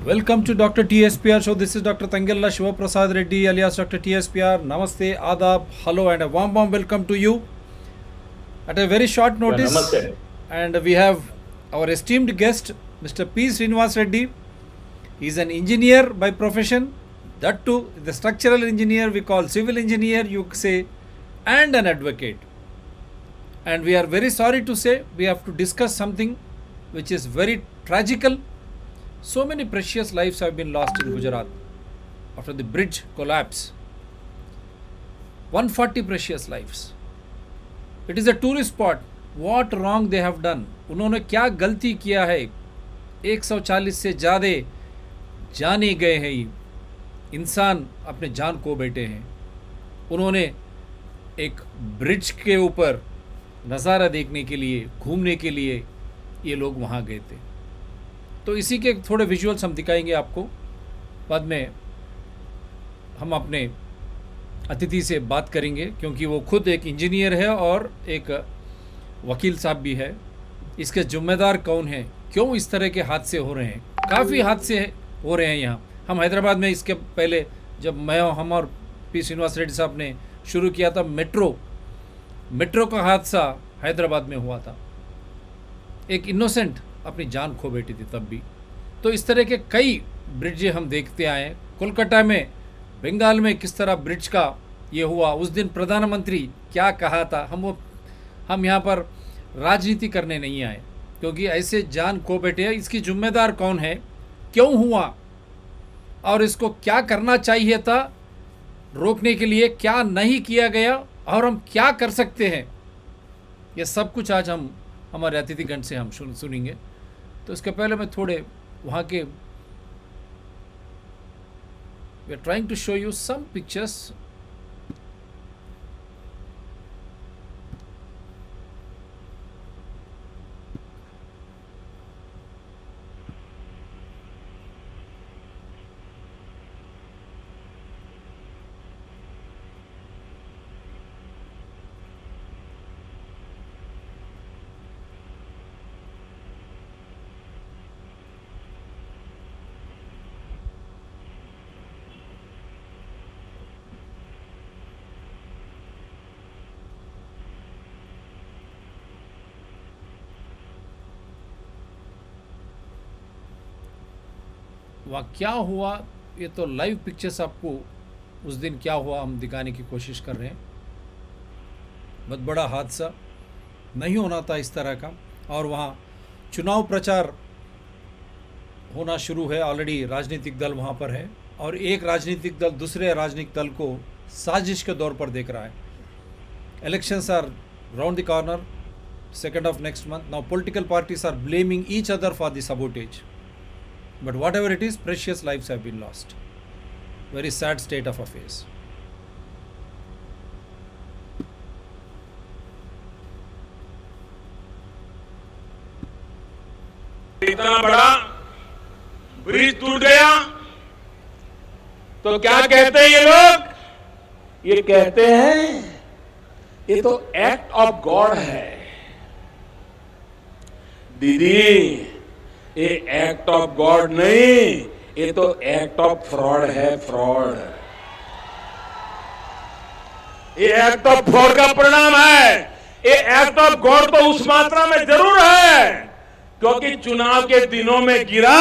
Welcome to Dr. TSPR show. This is Dr. Tangella Shiva Prasad Reddy alias Dr. TSPR. Namaste, Adab, hello and a warm welcome to you at a very short notice. Namaste. And we have our esteemed guest, Mr. P. Srinivas Reddy. He is an engineer by profession. That too, the structural engineer we call civil engineer, you say, and an advocate. And we are very sorry to say we have to discuss something which is very tragical. So many precious lives have been lost in Gujarat after the bridge collapse. 140 precious lives. It is a tourist spot. What wrong they have done? उन्होंने क्या गलती किया है? 140 से ज़्यादा जाने गए हैं ये इंसान अपने जान को बैठे हैं. उन्होंने एक ब्रिज के ऊपर नज़ारा देखने के लिए, घूमने के लिए ये लोग वहाँ गए थे. तो इसी के थोड़े विजुअल्स हम दिखाएंगे आपको. बाद में हम अपने अतिथि से बात करेंगे क्योंकि वो खुद एक इंजीनियर है और एक वकील साहब भी है. इसके जिम्मेदार कौन है, क्यों इस तरह के हादसे हो रहे हैं? काफ़ी हादसे हो रहे हैं यहाँ. हम हैदराबाद में इसके पहले जब हम और पी श्रीनिवास रेड्डी साहब ने शुरू किया था, मेट्रो का हादसा हैदराबाद में हुआ था. एक इनोसेंट अपनी जान खो बैठी थी तब भी. तो इस तरह के कई ब्रिज हम देखते आए. कोलकाता में, बंगाल में किस तरह ब्रिज का ये हुआ. उस दिन प्रधानमंत्री क्या कहा था. हम यहाँ पर राजनीति करने नहीं आए क्योंकि ऐसे जान खो बैठे हैं. इसकी जिम्मेदार कौन है, क्यों हुआ और इसको क्या करना चाहिए था रोकने के लिए, क्या नहीं किया गया और हम क्या कर सकते हैं. ये सब कुछ आज हम हमारे अतिथिगण से हम सुनेंगे. तो इसके पहले मैं थोड़े वहाँ के we are trying to show you some pictures. वहाँ क्या हुआ, ये तो लाइव पिक्चर्स आपको उस दिन क्या हुआ हम दिखाने की कोशिश कर रहे हैं. बहुत बड़ा हादसा, नहीं होना था इस तरह का. और वहाँ चुनाव प्रचार होना शुरू है. ऑलरेडी राजनीतिक दल वहाँ पर है और एक राजनीतिक दल दूसरे राजनीतिक दल को साजिश के दौर पर देख रहा है. Elections are round the corner, 2nd of next month. Now political parties are blaming each other for the sabotage. But whatever it is, precious lives have been lost. Very sad state of affairs. इतना बड़ा bridge टूट गया तो क्या कहते हैं ये लोग? ये कहते हैं ये तो एक्ट ऑफ गॉड है. दीदी, ये एक्ट ऑफ गॉड नहीं, ये तो एक्ट ऑफ फ्रॉड है. फ्रॉड, ये एक्ट ऑफ फ्रॉड का परिणाम है. ये एक्ट ऑफ गॉड तो उस मात्रा में जरूर है क्योंकि चुनाव के दिनों में गिरा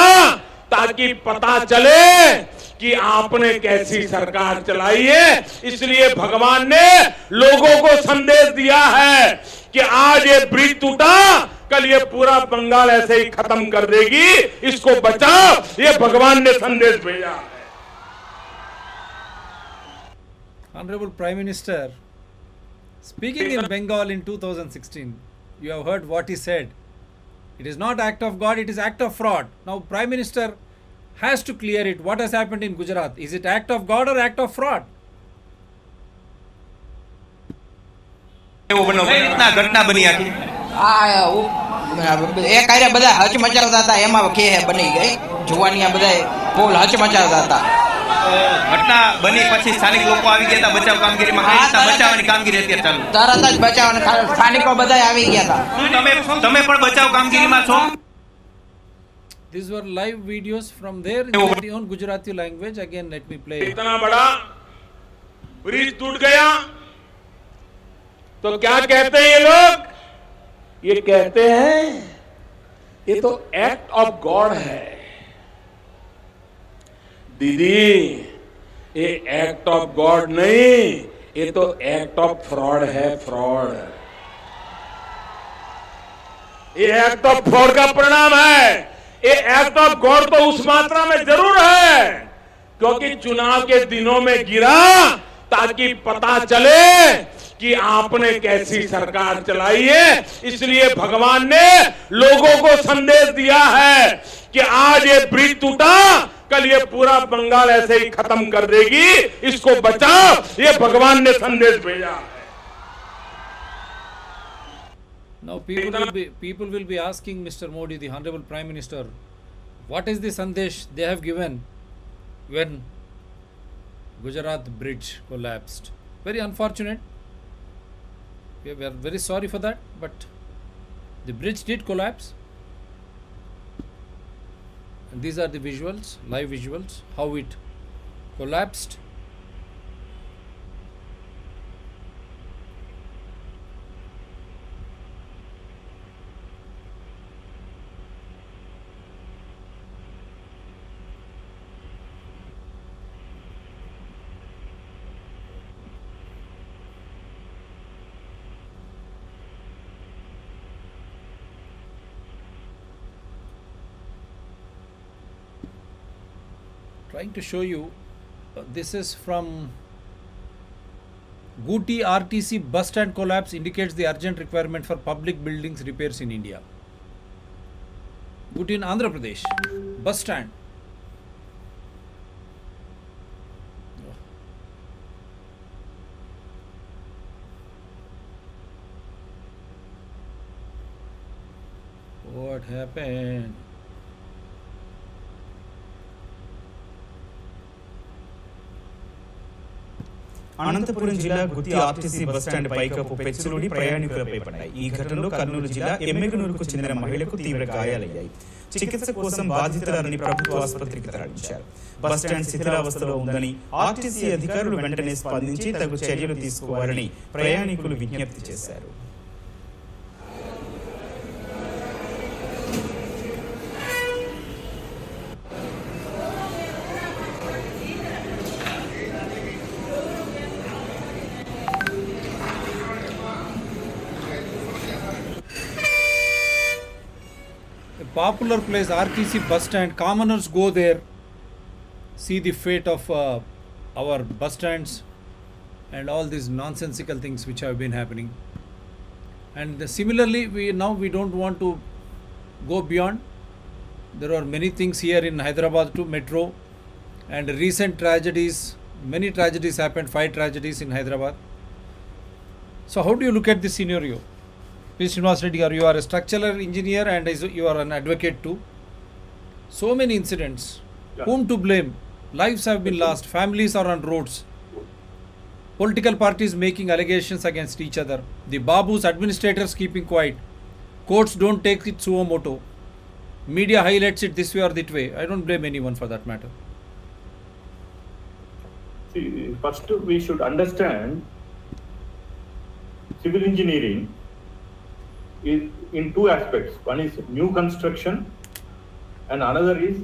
ताकि पता चले कि आपने कैसी सरकार चलाई है. इसलिए भगवान ने लोगों को संदेश दिया है कि आज ये ब्रिज टूटा, कल ये पूरा बंगाल ऐसे ही खत्म कर देगी, इसको बचाओ. ये भगवान ने संदेश भेजा है. Honorable Prime Minister, speaking in Bengal in 2016, you have heard what he said. It is not act of God, it is act of fraud. Now Prime Minister has to clear it. What has happened in Gujarat? Is it act of God or act of fraud? ઘટના બની આખી એક કાર્ય બધા હચમચાવતા હતા, એમાં કે બની ગઈ જુવાનિયા બધા ફૂલ હચમચાવતા હતા. ઘટના બની પછી સ્થાનિક લોકો આવી ગયા હતા બચાવ કામગીરીમાં. કઈ રીતના બચાવવાની કામગીરી અત્યારે ચાલુ? તરત જ બચાવવાની સ્થાનિકો બધા આવી ગયા હતા. તમે પણ બચાવ કામગીરીમાં છો? These were live videos from there in their own Gujarati language. Again, let me play. इतना बड़ा ब्रिज टूट गया तो क्या कहते हैं ये लोग? ये कहते हैं ये तो एक्ट ऑफ गॉड है। दीदी, ये एक्ट ऑफ गॉड नहीं, ये तो एक्ट ऑफ फ्रॉड है, फ्रॉड। ये एक्ट ऑफ फ्रॉड का परिणाम है। ये एक्ट ऑफ गॉड तो उस मात्रा में जरूर है क्योंकि चुनाव के दिनों में गिरा ताकि पता चले कि आपने कैसी सरकार चलाई है। इसलिए भगवान ने लोगों को संदेश दिया है कि आज ये ब्रिज टूटा, कल ये पूरा बंगाल ऐसे ही खत्म कर देगी, इसको बचाओ। ये भगवान ने संदेश भेजा है। Now people will be asking Mr. Modi, the Honorable Prime Minister, what is the sandesh they have given when Gujarat bridge collapsed? Very unfortunate. We are very sorry for that, but the bridge did collapse. And these are the visuals, live visuals, how it collapsed. Trying to show you, this is from Guti RTC bus stand collapse indicates the urgent requirement for public buildings repairs in India. Guti in Andhra Pradesh, bus stand. What happened? Anantapuram జిల్లా గుత్తి RTC bus stand పైకప్పు పెచ్చులుడి ప్రయాణికులపై పడ్డాయి. ఈ ఘటనలో కర్నూలు జిల్లా ఎమ్మెగనూరుకు చెందిన మహిళకు తీవ్ర గాయాలయ్యాయి. చికిత్స కోసం బాధితురాలిని ప్రభుత్వ ఆసుపత్రికి తరలించారు. బస్టాండ్ శిథిలావస్థలో ఉందని ఆర్టీసీ అధికారులు వెంటనే స్పందించి తగు చర్యలు తీసుకోవాలని ప్రయాణికులు విజ్ఞప్తి చేశారు. Popular place, RTC bus stand, commoners go there, see the fate of our bus stands and all these nonsensical things which have been happening. And similarly, we don't want to go beyond. There are many things here in Hyderabad too, metro, and recent tragedies, many tragedies happened, 5 tragedies in Hyderabad. So how do you look at this scenario? Srinivas Reddy, you are a structural engineer and you are an advocate too. So many incidents. Yeah. Whom to blame? Lives have been lost. Families are on roads. Political parties making allegations against each other. The Babus, administrators keeping quiet. Courts don't take it suo moto. Media highlights it this way or that way. I don't blame anyone for that matter. See, first we should understand civil engineering is in 2 aspects. One is new construction and another is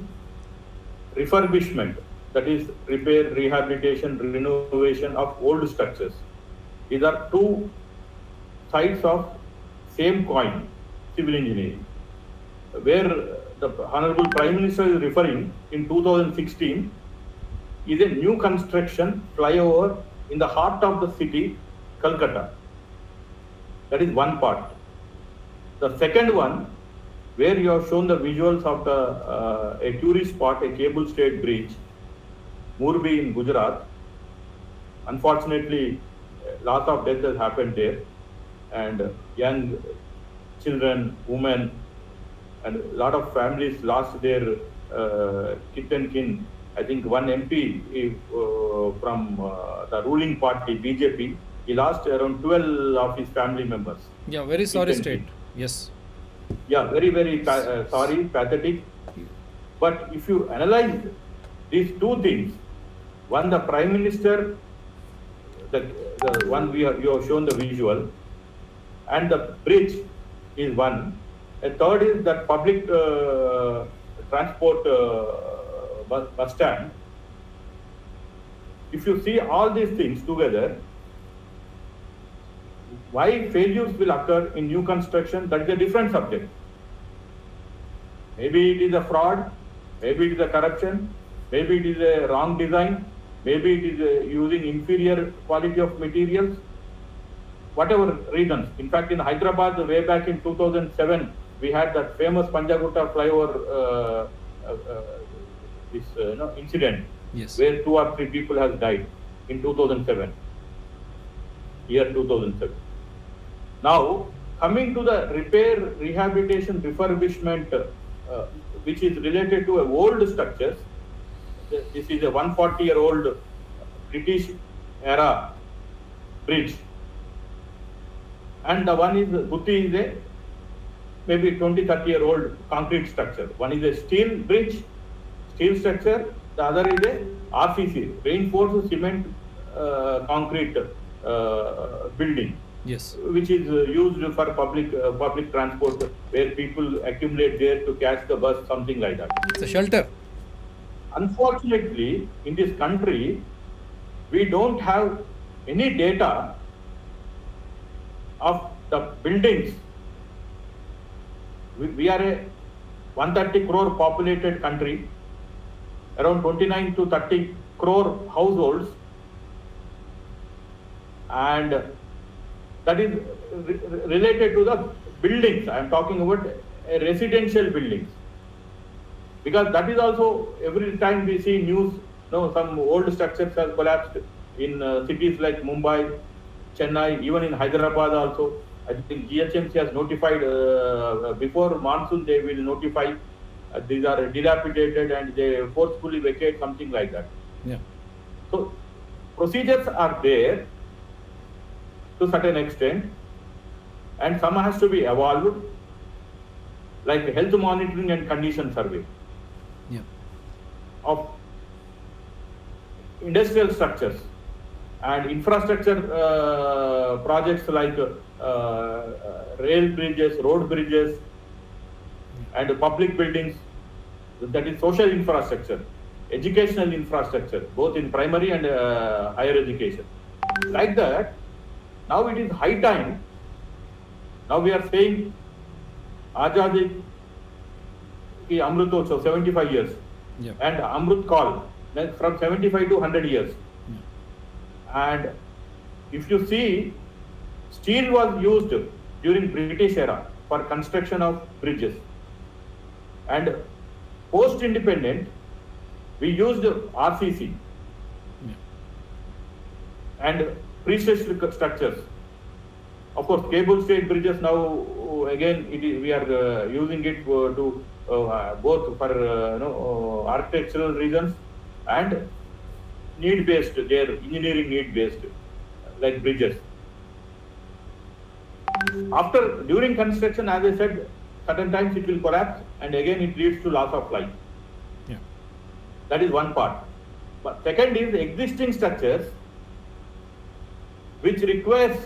refurbishment, that is repair, rehabilitation, renovation of old structures. These are 2 sides of same coin, civil engineering. Where the Honorable Prime Minister is referring in 2016 is a new construction flyover in the heart of the city, Calcutta. That is one part. The second one, where you have shown the visuals of a tourist spot, a cable stayed bridge, Morbi in Gujarat. Unfortunately, lots of death has happened there, and young children, women, and a lot of families lost their kith and kin. I think one MP from the ruling party, BJP, he lost around 12 of his family members. Yeah, very sorry state. Yes. Yeah, very, very sorry, pathetic. But if you analyze these two things, one, the Prime Minister, the one you have shown the visual, and the bridge is one. A third is that public transport bus stand. If you see all these things together, why failures will occur in new construction, that is a different subject. Maybe it is a fraud, maybe it is a corruption, maybe it is a wrong design, maybe it is using inferior quality of materials, whatever reasons. In fact, in Hyderabad, way back in 2007, we had that famous Panjagutta flyover incident, Yes. where 2 or 3 people has died in 2007, year 2007. Now, coming to the repair, rehabilitation, refurbishment, which is related to old structures. This is a 140-year-old British era bridge, and the one is Gutti is a maybe 20-30-year-old concrete structure. One is a steel bridge, steel structure. The other is a RCC, reinforced cement concrete building. Yes. Which is used for public transport, where people accumulate there to catch the bus, something like that. It's a shelter. Unfortunately, in this country, we don't have any data of the buildings. We are a 130 crore populated country, around 29 to 30 crore households, and that is related to the buildings. I am talking about residential buildings, because that is also, every time we see news, some old structures have collapsed in cities like Mumbai, Chennai, even in Hyderabad also. I think GHMC has notified before monsoon, they will notify these are dilapidated and they forcefully vacate, something like that. Yeah. So procedures are there to certain extent, and some has to be evolved, like health monitoring and condition survey Yeah. of industrial structures and infrastructure projects like rail bridges, road bridges, and public buildings, that is social infrastructure, educational infrastructure, both in primary and higher education. Like that, now it is high time. Now we are saying Azadi ki Amrutotsav, 75 years, Yeah. and Amrut Call, from 75 to 100 years. And if you see, steel was used during British era for construction of bridges, and post-independent we used RCC and pre-stressed structures. Of course, cable stayed bridges now again we are using it to both for architectural reasons and need-based, they are engineering need-based, like bridges. During construction, as I said, certain times it will collapse and again it leads to loss of life. Yeah. That is one part. But second is existing structures which requires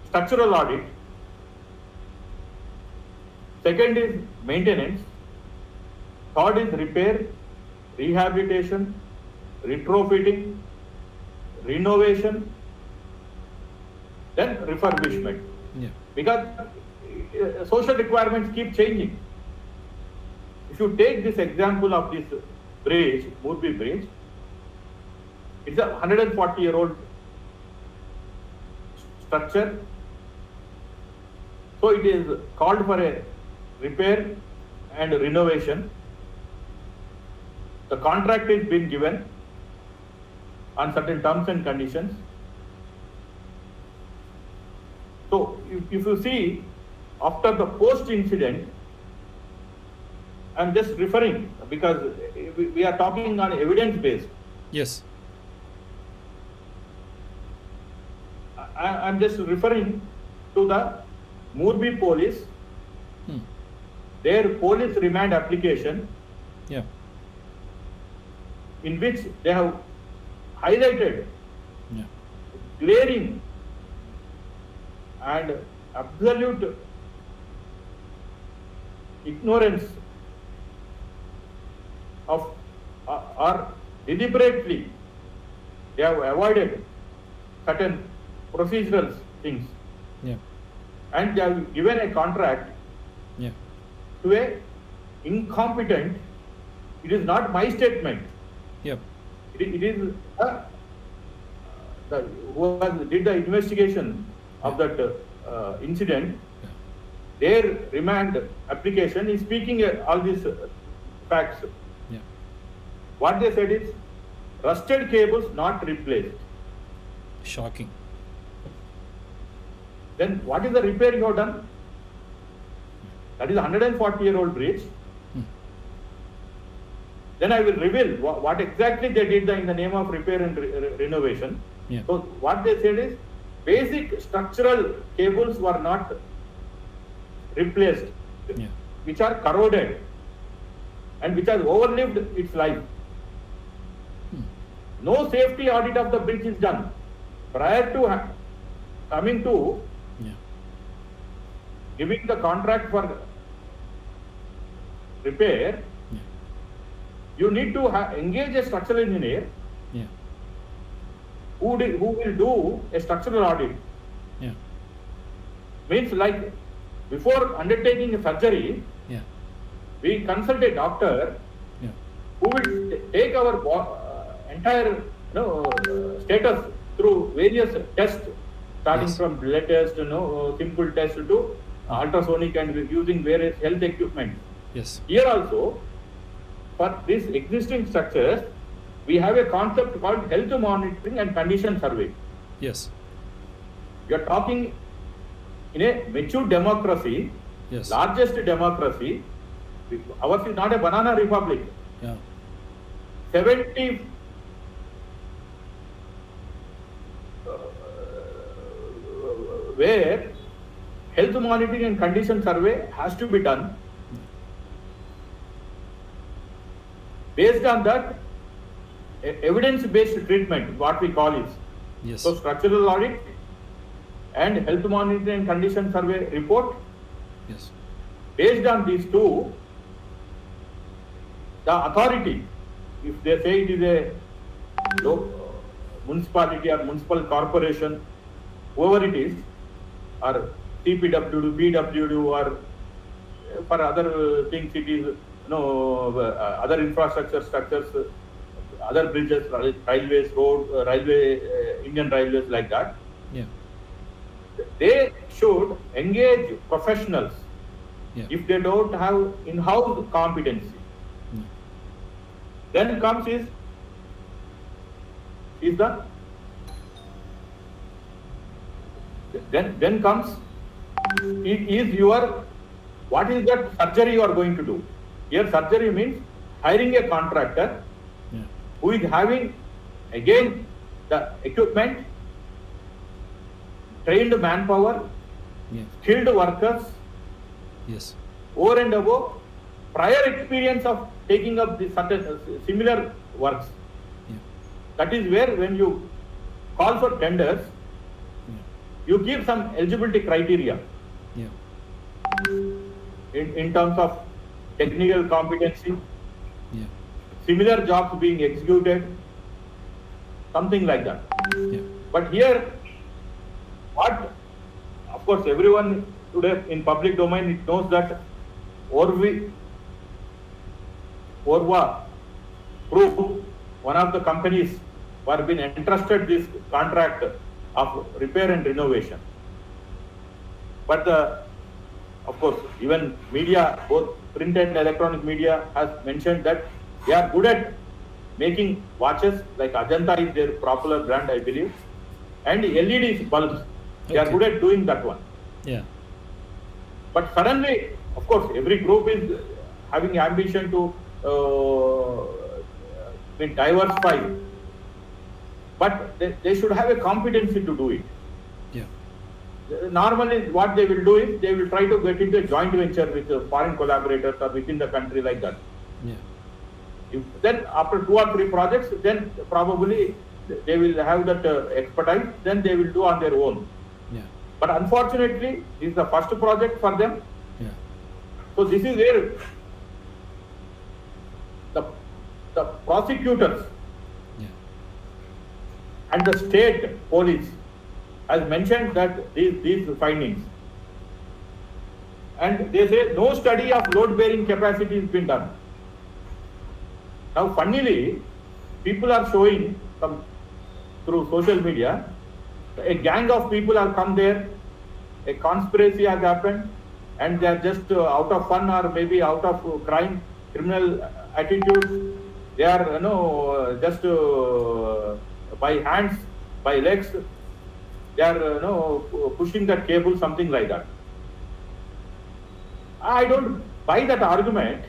structural audit. Second is maintenance. Third is repair, rehabilitation, retrofitting, renovation, then refurbishment. Yeah. Because social requirements keep changing. If you take this example of this bridge, Murbi Bridge, it's a 140-year-old structure. So it is called for a repair and renovation. The contract is being given on certain terms and conditions. So if you see, after the post-incident, I'm just referring because we are talking on evidence-based. Yes. I'm just referring to the Murbi police their police remand application, Yeah. in which they have highlighted Yeah. glaring and absolute ignorance of or deliberately they have avoided certain procedural things, Yeah. and they have given a contract Yeah. to a incompetent. It is not my statement. Yep. It is who did the investigation of that incident. Yeah. Their remand application is speaking all these facts. Yeah. What they said is rusted cables not replaced. Shocking. Then what is the repair you have done? That is a 140-year-old bridge. Then I will reveal what exactly they did in the name of repair and renovation. Yeah. So what they said is basic structural cables were not replaced, Yeah. which are corroded and which has overlived its life. No safety audit of the bridge is done. Prior to coming to Yeah. giving the contract for repair, Yeah. you need to engage a structural engineer Yeah. who will do a structural audit. Yeah. Means like before undertaking a surgery, Yeah. we consult a doctor Yeah. who will take our entire status through various tests, starting Yes. from blood test, simple test to ultrasonic, and using various health equipment. Yes. Here also, for these existing structures, we have a concept called health monitoring and condition survey. Yes. We are talking in a mature democracy, Yes. largest democracy. Ours is not a banana republic. Yeah. 70 where health monitoring and condition survey has to be done. Based on that, evidence-based treatment, what we call is. Yes. So structural audit and health monitoring and condition survey report. Yes. Based on these two, the authority, if they say it is a municipality or municipal corporation, whoever it is, or CPWD, BWD, or for other things it is, other infrastructure structures, other bridges, railways, road, Indian railways, like that. Yeah. They should engage professionals. Yeah. If they don't have in-house competency. Yeah. Then comes is the then comes is your, what is that surgery you are going to do? Here surgery means hiring a contractor. Yeah. Who is having again the equipment, trained manpower, Yeah. skilled workers, Yes. over and above prior experience of taking up the similar works. Yeah. That is where when you call for tenders, Yeah. you give some eligibility criteria Yeah. in terms of technical competency, Yeah. similar jobs being executed, something like that. Yeah. But here, what, of course, everyone today in public domain, it knows that Orva Group, one of the companies who have been entrusted this contract of repair and renovation. But of course, even media, both print and electronic media, has mentioned that they are good at making watches, like Ajanta is their popular brand, I believe, and LED bulbs. They are Okay. good at doing that one. Yeah. But suddenly, of course, every group is having ambition to diversify. But they should have a competency to do it. Yeah. normally what they will do is they will try to get into a joint venture with foreign collaborators or within the country like that. Yeah. Then after 2 or 3 projects, then probably they will have that expertise, then they will do on their own. Yeah. But unfortunately, this is the first project for them. Yeah. So this is where the prosecutors Yeah. and the state police has mentioned that these findings. And they say no study of load-bearing capacity has been done. Now, funnily, people are showing through social media, a gang of people have come there, a conspiracy has happened, and they are just out of fun or maybe out of criminal attitude. They are, just by hands, by legs, they are, pushing that cable, something like that. I don't buy that argument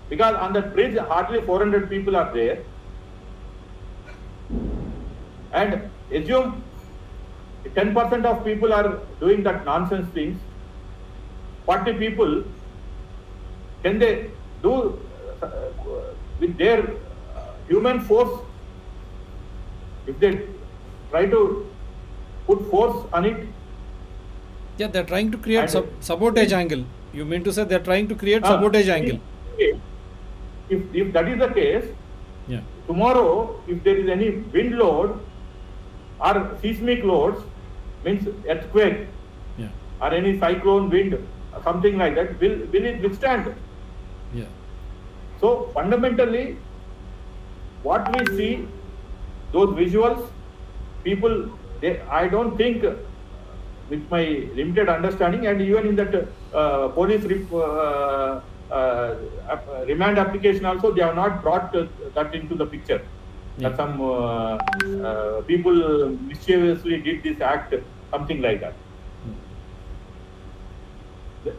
because on that bridge, hardly 400 people are there. And assume 10% of people are doing that nonsense things. 40 people, can they do with their human force? If they try to put force on it? Yeah, they're trying to create And- sabotage angle. You mean to say they're trying to create sabotage angle? If that is the case, Yeah. tomorrow, if there is any wind load or seismic loads, means earthquake Yeah. or any cyclone wind, something like that, will it withstand? Yeah. So fundamentally, what we see, those visuals, people, I don't think, with my limited understanding, and even in that police remand application also, they have not brought that into the picture. Yeah. That some people mischievously did this act, something like that.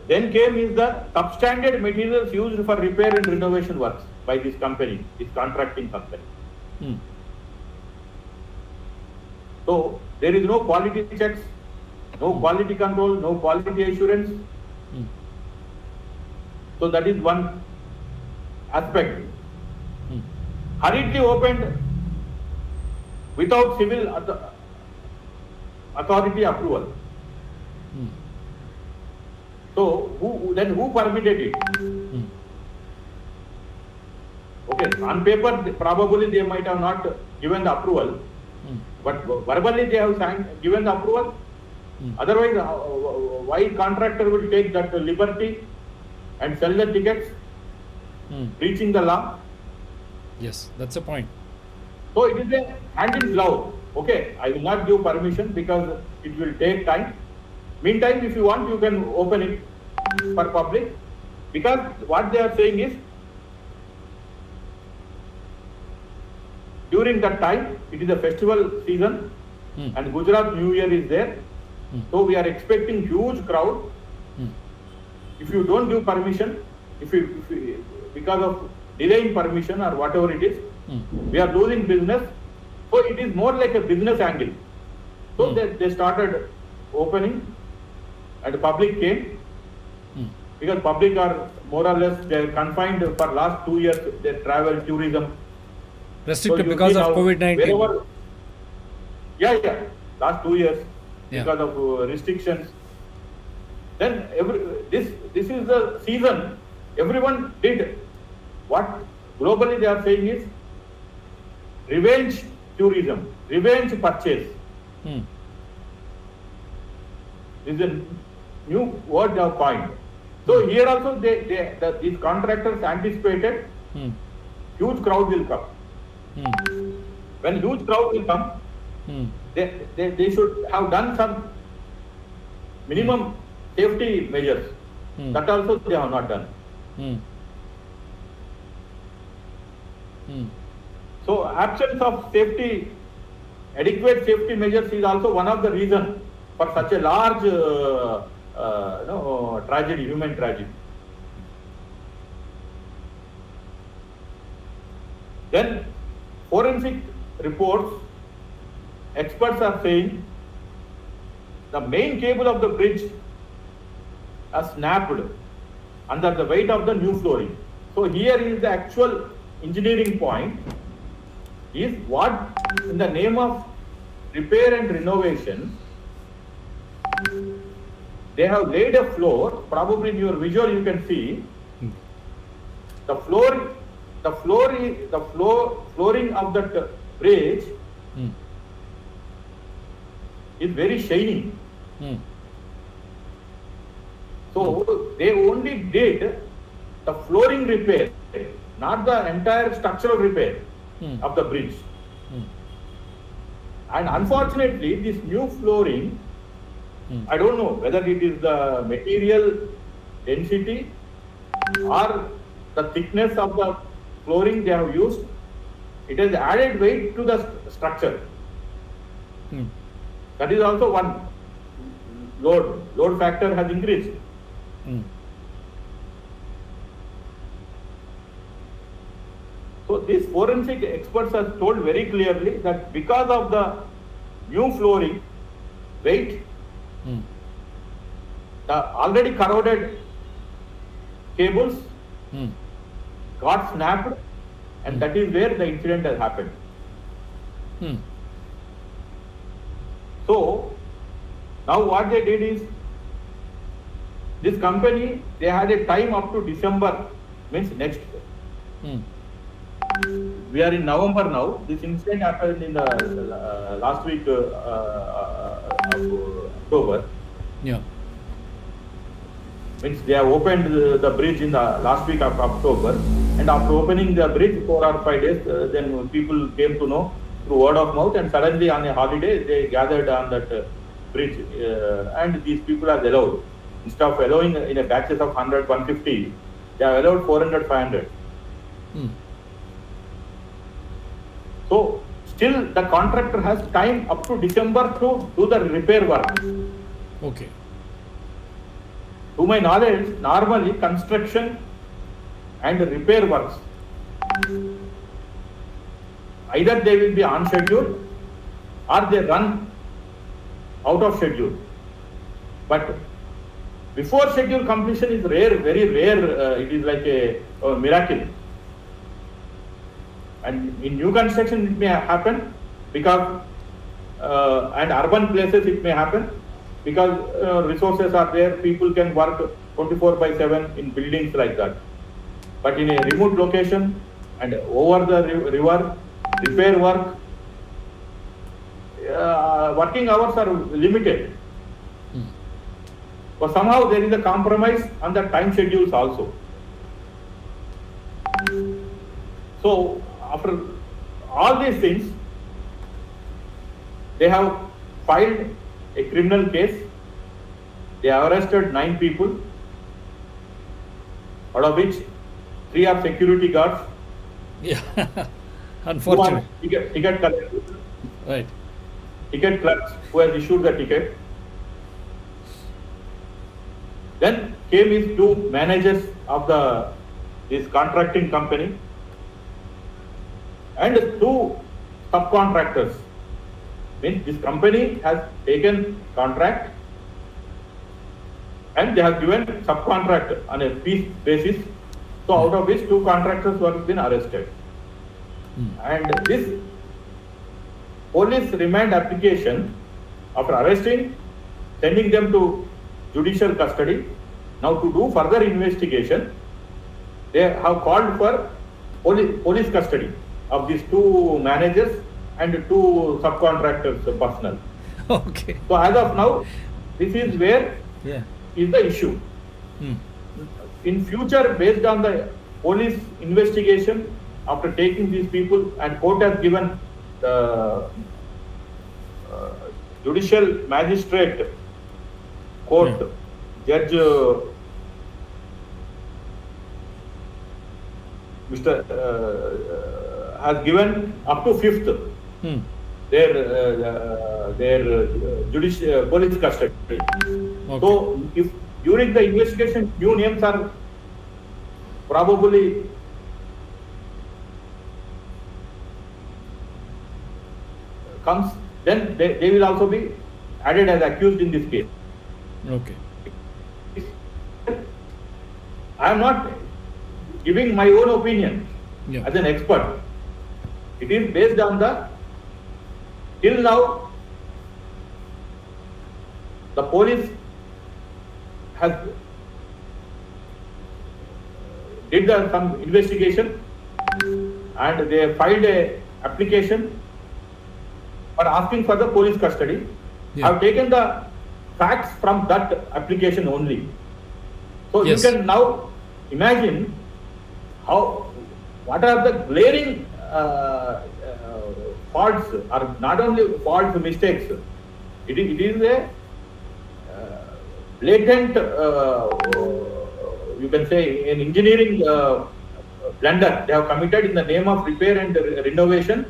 Then came is the substandard materials used for repair and renovation works by this company, this contracting company. Hmm. So there is no quality checks, no quality control, no quality assurance. Hmm. So that is one aspect. Hmm. Hurriedly opened without civil authority approval. Hmm. So who permitted it? Hmm. Okay, on paper probably they might have not given the approval, but verbally they have given the approval. Otherwise, why contractor will take that liberty and sell the tickets, breaching the law? Yes, that's a point. So it is a hand in glove. Okay, I will not give permission because it will take time. Meantime, if you want, you can open it for public, because what they are saying is, during that time, it is a festival season and Gujarat New Year is there. So we are expecting huge crowd. If you don't give permission, if you because of delaying permission or whatever it is, we are losing business. So it is more like a business angle. So they started opening and the public came, because public are more or less, they are confined for last 2 years, their travel, tourism. Restricted you because see of now, COVID-19. wherever- Yeah, last 2 years, Yeah. because of restrictions. Then this is the season. Everyone did what globally they are saying is revenge tourism, revenge purchase. Hmm. This is a new word they have coined. So here also these contractors anticipated huge crowd will come. When huge crowd will come, they should have done some minimum safety measures. That also they have not done. So absence of safety, adequate safety measures is also one of the reasons for such a large tragedy, human tragedy. Then forensic reports, experts are saying the main cable of the bridge has snapped under the weight of the new flooring. So here is the actual engineering point, is what in the name of repair and renovation, they have laid a floor. Probably in your visual you can see the flooring of that bridge is very shiny. So they only did the flooring repair, not the entire structural repair of the bridge. And unfortunately, this new flooring, I don't know whether it is the material density or the thickness of the flooring they have used, it has added weight to the structure. That is also one load factor has increased. So these forensic experts have told very clearly that because of the new flooring weight, the already corroded cables got snapped, and that is where the incident has happened. So now what they did is, this company, they had a time up to December, means next year. We are in November now. This incident happened in the last week of October. Yeah. Means they have opened the bridge in the last week of October, and after opening the bridge 4 or 5 days, then people came to know through word of mouth, and suddenly on a holiday they gathered on that bridge, and these people are allowed. Instead of allowing in a batches of 100, 150, they are allowed 400, 500. So still the contractor has time up to December to do the repair work. Okay. To my knowledge, normally construction and repair works, either they will be on schedule or they run out of schedule. But before schedule completion is rare, very rare. It is like a miracle. And in new construction it may happen because, and urban places it may happen because resources are there, people can work 24/7 in buildings like that. But in a remote location and over the river, repair work, working hours are limited. But somehow there is a compromise on the time schedules also. So after all these things, they have filed a criminal case. They have arrested 9 people, out of which 3 are security guards. Yeah. Unfortunate. Ticket collectors, Right. ticket clerks who has issued the ticket. Then came his 2 managers of this contracting company and 2 subcontractors. Means this company has taken contract and they have given subcontract on a piece basis. So out of which 2 contractors were been arrested. And this police remand application, after arresting, sending them to judicial custody, now to do further investigation, they have called for police custody of these 2 managers and 2 subcontractors personnel. Okay. So as of now, this is where Yeah. is the issue. In future, based on the police investigation, after taking these people, and court has given the judicial magistrate court judge has given up to 5th their judicial police custody. Okay. So if during the investigation new names are probably comes, then they will also be added as accused in this case. Okay. I am not giving my own opinion Yeah. as an expert. It is based on the, till now, the police has did some investigation and they filed a application for asking for the police custody. Yeah. I have taken the facts from that application only. So Yes. you can now imagine what are the glaring faults, or not only faults, mistakes. It is a blatant, you can say, an engineering blunder they have committed in the name of repair and renovation,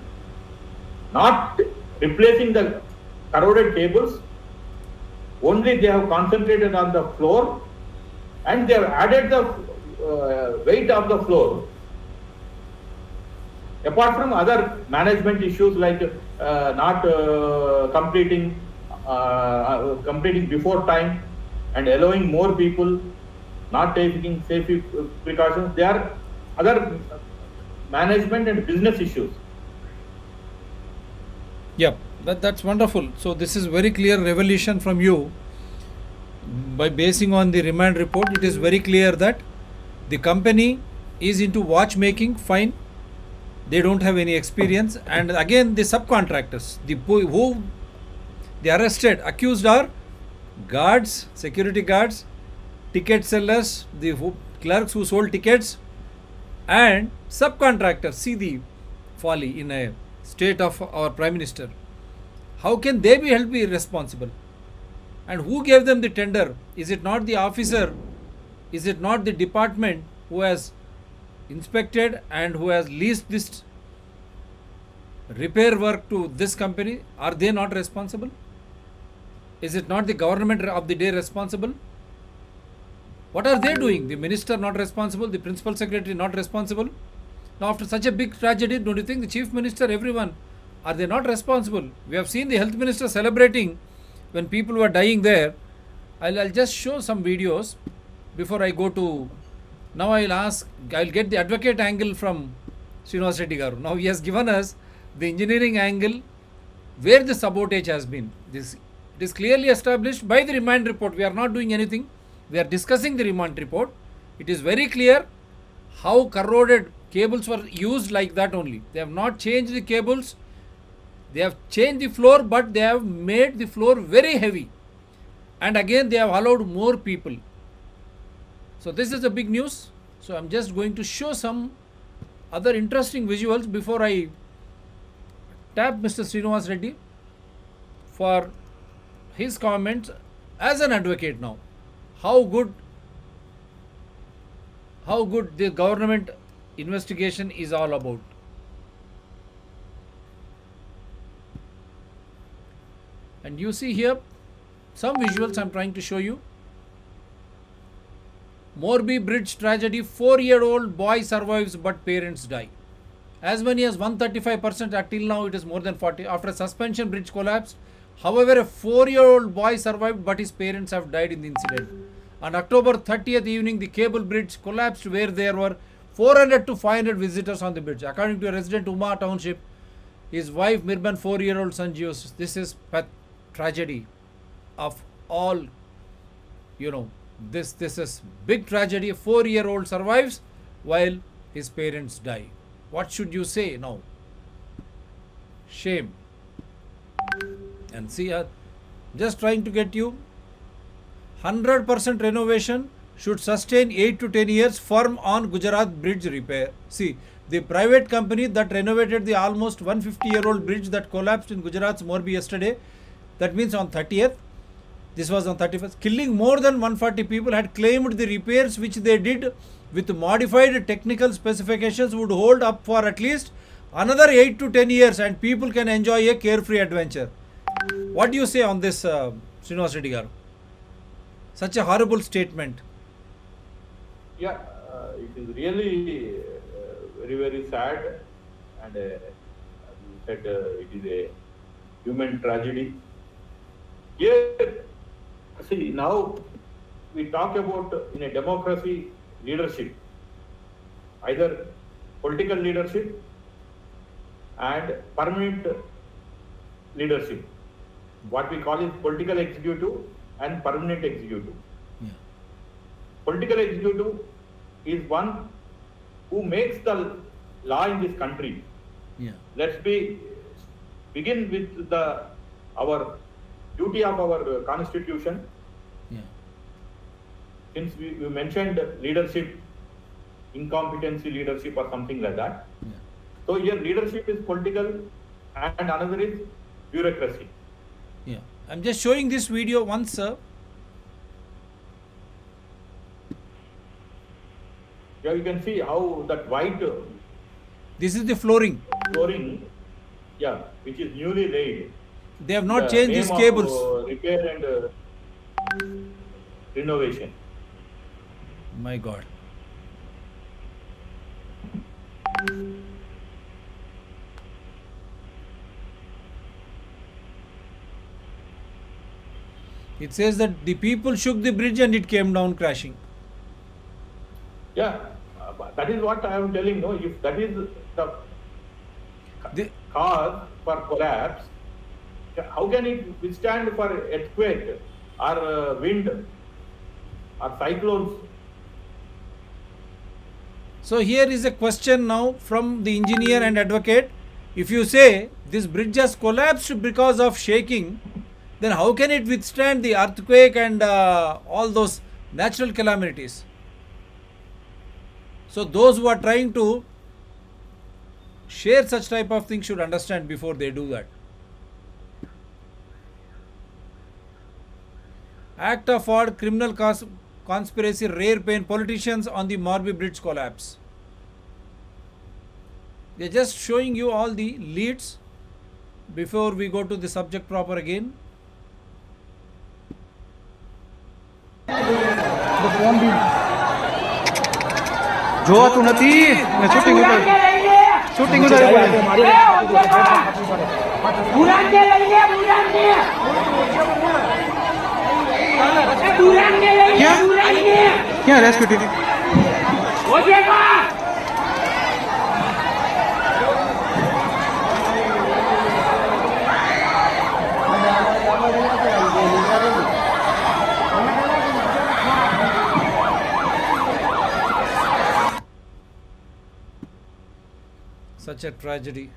not replacing the corroded cables. Only they have concentrated on the floor and they have added the weight of the floor. Apart from other management issues like not completing before time and allowing more people, not taking safety precautions, there are other management and business issues. Yeah, that's wonderful. So this is very clear revelation from you. By basing on the remand report, it is very clear that the company is into watchmaking, fine. They don't have any experience. And again, the subcontractors, who they arrested, accused are guards, security guards, ticket sellers, the clerks who sold tickets, and subcontractors. See the folly in a state of our Prime Minister. How can they be held be responsible? And who gave them the tender? Is it not the officer? Is it not the department who has inspected and who has leased this repair work to this company? Are they not responsible? Is it not the government of the day responsible? What are they doing? The minister not responsible, the principal secretary not responsible. Now after such a big tragedy, don't you think the chief minister, everyone, are they not responsible? We have seen the health minister celebrating when people were dying there. I'll just show some videos before I go to. Now I'll get the advocate angle from Srinivas Reddy garu. Now he has given us the engineering angle where the sabotage has been. It is clearly established by the remand report. We are not doing anything. We are discussing the remand report. It is very clear how corroded cables were used like that only. They have not changed the cables. They have changed the floor, but they have made the floor very heavy. And again, they have allowed more people. So this is a big news. So I'm just going to show some other interesting visuals before I tap Mr. Srinivas Reddy for his comments as an advocate now. How good the government investigation is all about. And you see here some visuals I'm trying to show you. Morbi Bridge tragedy, 4-year-old boy survives but parents die. As many as 135%, until now it is more than 40. After a suspension, bridge collapsed. However, a 4-year-old boy survived but his parents have died in the incident. On October 30th evening, the cable bridge collapsed where there were 400 to 500 visitors on the bridge. According to a resident Uma Township, his wife Mirban, 4-year-old son Gios. This is tragedy of all, this is big tragedy. A 4-year-old survives while his parents die. What should you say now? Shame. And see, just trying to get you 100% renovation should sustain 8 to 10 years, firm on Gujarat bridge repair. See, the private company that renovated the almost 150-year-old bridge that collapsed in Gujarat's Morbi yesterday, that means on 30th, this was on 31st, killing more than 140 people, had claimed the repairs which they did with modified technical specifications would hold up for at least another 8 to 10 years and people can enjoy a carefree adventure. What do you say on this, Srinivas Reddy garu? Such a horrible statement. Yeah, it is really very, very sad, and as you said, it is a human tragedy. Here, see, now we talk about in a democracy leadership, either political leadership and permanent leadership. What we call is political executive and permanent executive. Yeah. Political executive is one who makes the law in this country. Yeah. Let's begin with our duty of our constitution. Yeah. Since we mentioned leadership, incompetency leadership or something like that. Yeah. So here leadership is political and another is bureaucracy. Yeah. I'm just showing this video once, sir. Here you can see how that white This is the flooring. flooring, yeah, which is newly laid. They have not The changed name these of, cables. repair and renovation. My God. It says that the people shook the bridge and it came down crashing. Yeah, that is what I am telling. No, if that is the The- cause for collapse, how can it withstand for earthquake or wind or cyclones? So here is a question now from the engineer and advocate. If you say this bridge has collapsed because of shaking, then how can it withstand the earthquake and all those natural calamities? So those who are trying to share such type of things should understand before they do that. Act of fraud, criminal conspiracy, rare pain, politicians on the Morbi Bridge collapse. They are just showing you all the leads before we go to the subject proper again. જોવાતું નથી ને shooting ઉતારી ક્યાં rescue team Such a tragedy.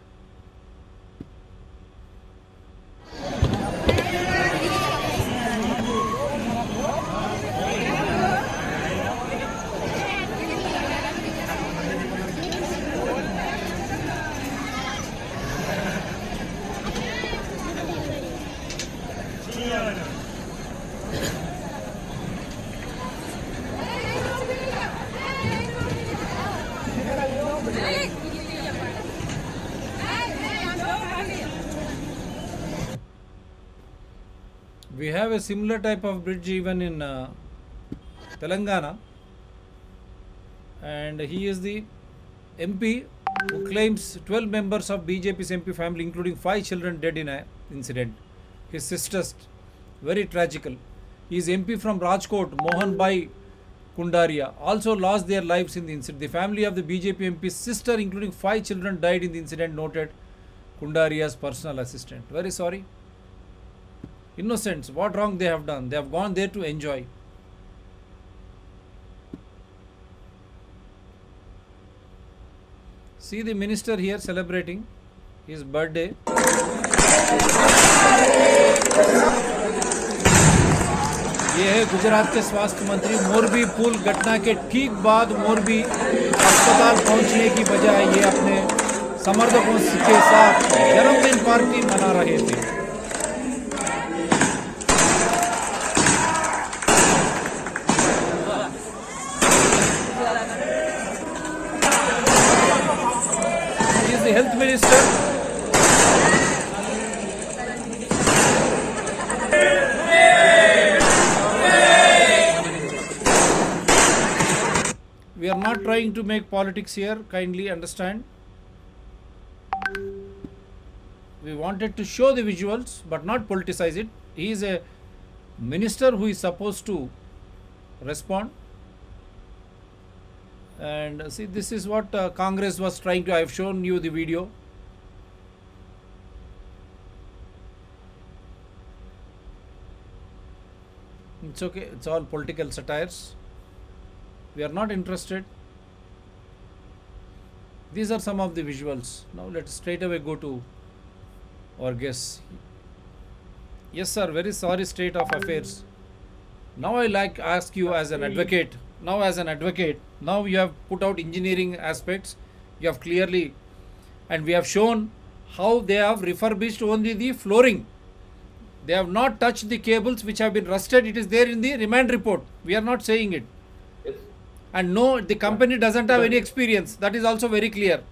We have a similar type of bridge even in Telangana, and he is the MP who claims 12 members of BJP's MP family, including 5 children, dead in an incident. His sisters, very tragical. He is MP from Rajkot, Mohan Bhai Kundaria, also lost their lives in the incident. The family of the BJP MP's sister, including 5 children, died in the incident, noted Kundaria's personal assistant. Very sorry. Innocents, what wrong they have done? They have gone there to enjoy. See the minister here celebrating his birthday. ये है गुजरात के स्वास्थ्य मंत्री। मोरबी पुल घटना के ठीक बाद मोरबी अस्पताल पहुंचने की बजाय ये अपने समर्थकों के साथ जन्मदिन पार्टी मना रहे थे। The health minister. We are not trying to make politics here, kindly understand. We wanted to show the visuals but not politicize it. He is a minister who is supposed to respond. And see, this is what Congress was trying to. I have shown you the video. It's okay. It's all political satires. We are not interested. These are some of the visuals. Now let's straight away go to our guests. Yes, sir. Very sorry state of affairs. Now I ask you as an advocate. Now as an advocate, now you have put out engineering aspects. You have clearly, and we have shown how they have refurbished only the flooring. They have not touched the cables which have been rusted. It is there in the remand report. We are not saying it. Yes. And no, the company doesn't have any experience. That is also very clear.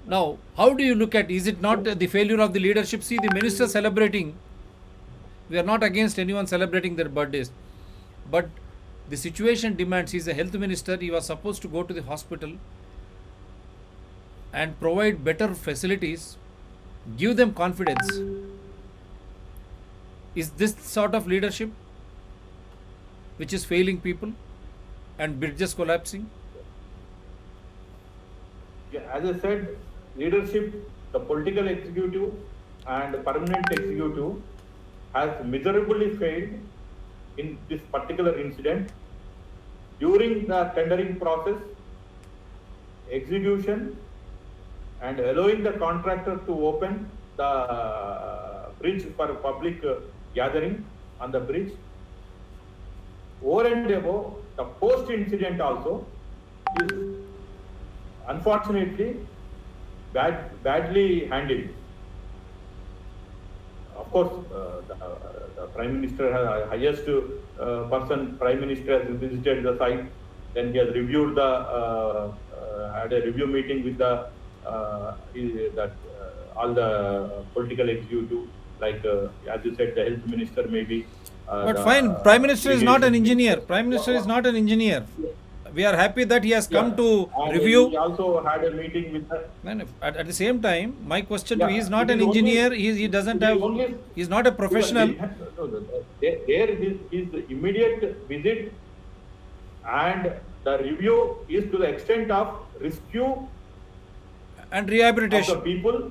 Now, how do you look at, is it not the failure of the leadership? See, the minister celebrating. We are not against anyone celebrating their birthdays. But the situation demands, he is a health minister. He was supposed to go to the hospital and provide better facilities, give them confidence. Is this sort of leadership which is failing people and bridges collapsing? Yeah, as I said, leadership, the political executive and the permanent executive has miserably failed in this particular incident. During the tendering process, execution, and allowing the contractor to open the bridge for public gathering on the bridge. Over and above, the post-incident also is unfortunately badly handled. Of course, the Prime Minister has highest person. Prime Minister has visited the site. Then he has reviewed had a review meeting with all the political executive. Like as you said, the health minister maybe. But fine, Prime Minister is not an engineer. Prime Minister is not an engineer. We are happy that he has come to review. He also had a meeting with the. At the same time, my question to he is not an engineer. He doesn't have. He is not a professional. There his immediate visit and the review is to the extent of rescue And rehabilitation. of the people.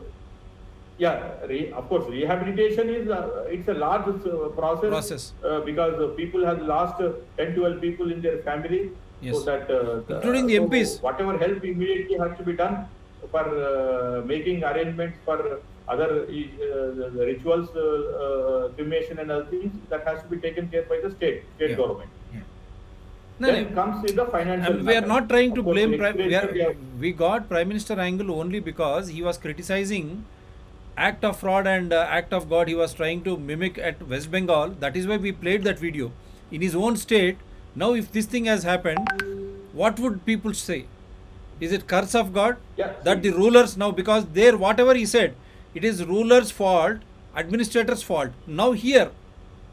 Yeah, of course, rehabilitation is it's a large process. Because people have lost 10-12 people in their family. Yes. So that including the MPs. Whatever help immediately has to be done for making arrangements for other rituals, cremation and other things, that has to be taken care by the state government. Yeah. Then comes in the financial. And we are not trying to Of course, blame. We got Prime Minister angle only because he was criticizing act of fraud and act of God. He was trying to mimic at West Bengal. That is why we played that video in his own state. Now, if this thing has happened, what would people say? Is it curse of God? Yeah, that the rulers now, because there, whatever he said, it is rulers' fault, administrators' fault. Now here,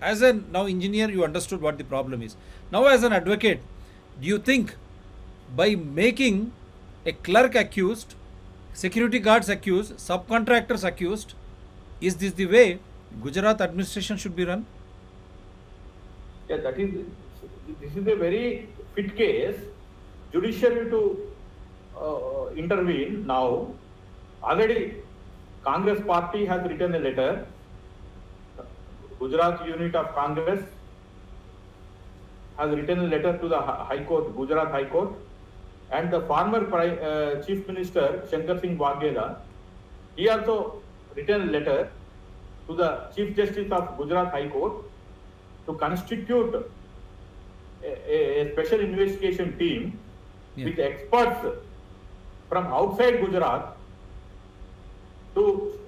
as a now engineer, you understood what the problem is. Now as an advocate, do you think by making a clerk accused, security guards accused, subcontractors accused, is this the way Gujarat administration should be run? Yeah, this is a very fit case, judiciary to intervene now. Already Congress party has written a letter, Gujarat unit of Congress has written a letter to the High Court, Gujarat High Court, and the former Chief Minister Shankar Singh Waghela, he also written a letter to the Chief Justice of Gujarat High Court to constitute a special investigation team with experts from outside Gujarat to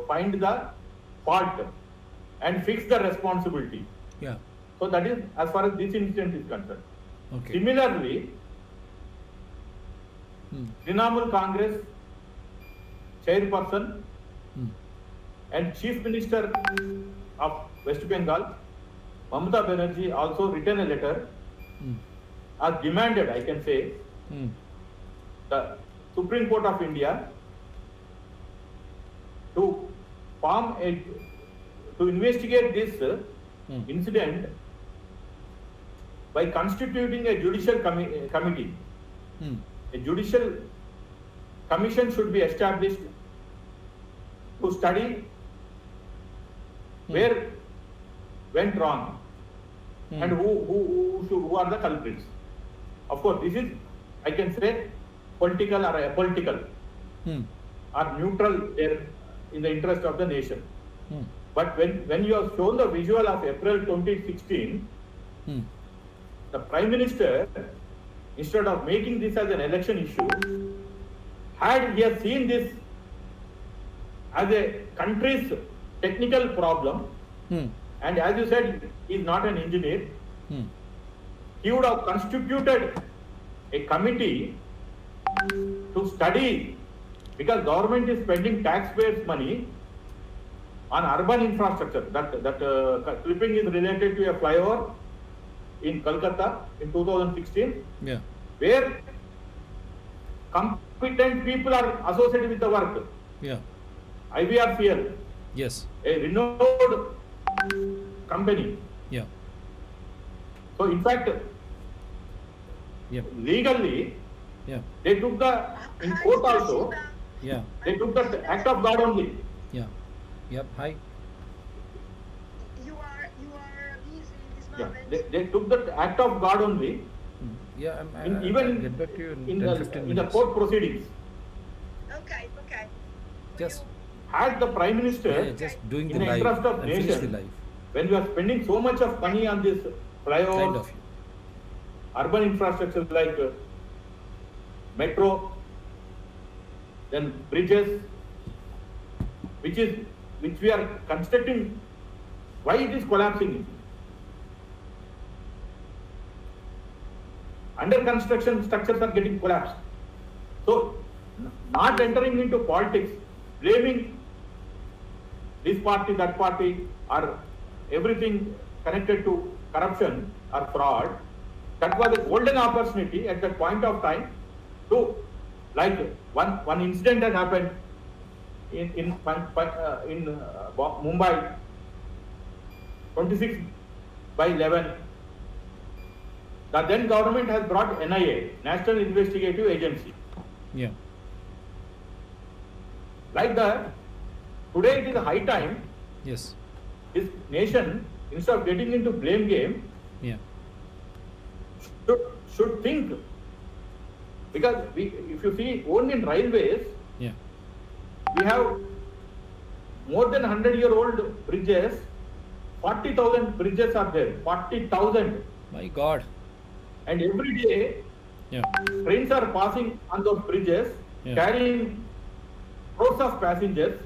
find the fault and fix the responsibility. Yeah. So that is as far as this incident is concerned. Okay. Similarly, Trinamool Congress chairperson and Chief Minister of West Bengal, Mamata Banerjee, also written a letter, demanded, I can say, the Supreme Court of India to investigate this incident by constituting a judicial committee. A judicial commission should be established to study where went wrong and who are the culprits. Of course, this is, I can say, political or apolitical or neutral there in the interest of the nation. But when you have shown the visual of April 2016, the Prime Minister, instead of making this as an election issue, had he has seen this as a country's technical problem, and as you said, he is not an engineer, he would have constituted a committee to study, because government is spending taxpayers' money on urban infrastructure. That clipping is related to a flyover in Kolkata in 2016, where competent people are associated with the work. IVRCL, Yes. a renowned company. So in fact, legally, they took in court also, they took the act of God only. Hi. You are busy in this moment. They took the act of God only, I'll get back to you in 10-15 in the minutes. court proceedings. Okay. Just, Had the Prime Minister, just doing in the the live interest of and finish the nation, live. when we are spending so much of money on this flyovers, Kind of. urban infrastructure like metro, then bridges, which we are constructing, why it is collapsing? Under construction structures are getting collapsed. So, not entering into politics, blaming this party, that party, or everything connected to corruption or fraud, that was a golden opportunity at that point of time to, like one incident that happened in Mumbai, 26/11. The then government has brought NIA, National Investigative Agency. Like that, today it is high time Yes. this nation, instead of getting into blame game, should think, because if you see only in railways, we have more than 100-year-old bridges. 40,000 bridges are there. 40,000, My God. and every day trains are passing on those bridges, carrying crores of passengers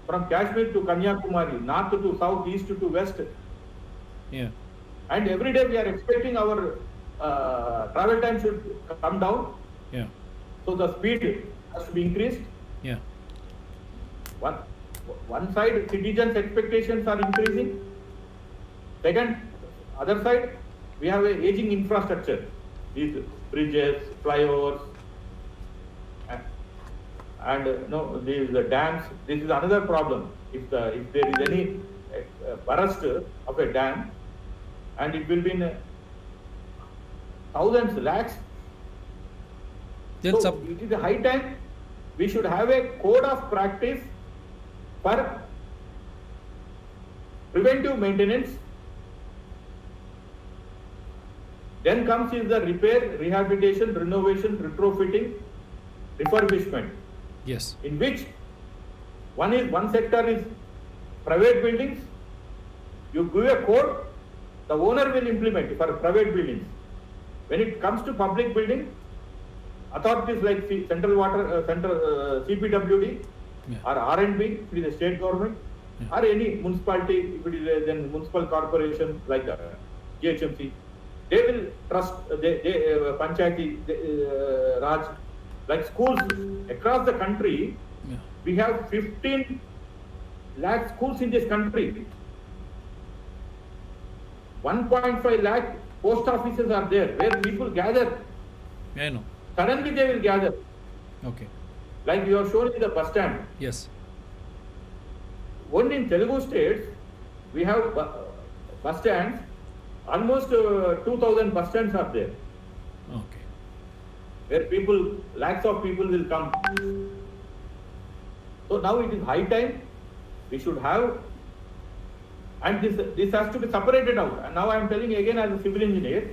from Kashmir to Kanyakumari, north to south, east to west. And every day we are expecting our travel time should come down. So the speed has to be increased. One side, citizens' expectations are increasing. Second, other side, we have an aging infrastructure. These bridges, flyovers, and these dams. This is another problem. If there is any burst of a dam, and it will be in thousands, lakhs. Then So it is a high time we should have a code of practice for preventive maintenance. Then comes is the repair, rehabilitation, renovation, retrofitting, refurbishment. Yes. In which one sector is private buildings. You give a code, the owner will implement for private buildings. When it comes to public building, authorities like Central Water, CPWD, or R&B, if it is a state government, or any municipality, if it is a then municipal corporation like GHMC, they will trust Panchayati Raj, like schools across the country. We have 15 lakh schools in this country. 1.5 lakh post offices are there where people gather. I know. Suddenly they will gather. Okay. Like you have shown in the bus stand. Yes. only in Telugu states, we have bus stands, almost 2,000 bus stands are there, Okay. where lakhs of people will come. So now it is high time we should have, and this has to be separated out. And now I am telling again as a civil engineer,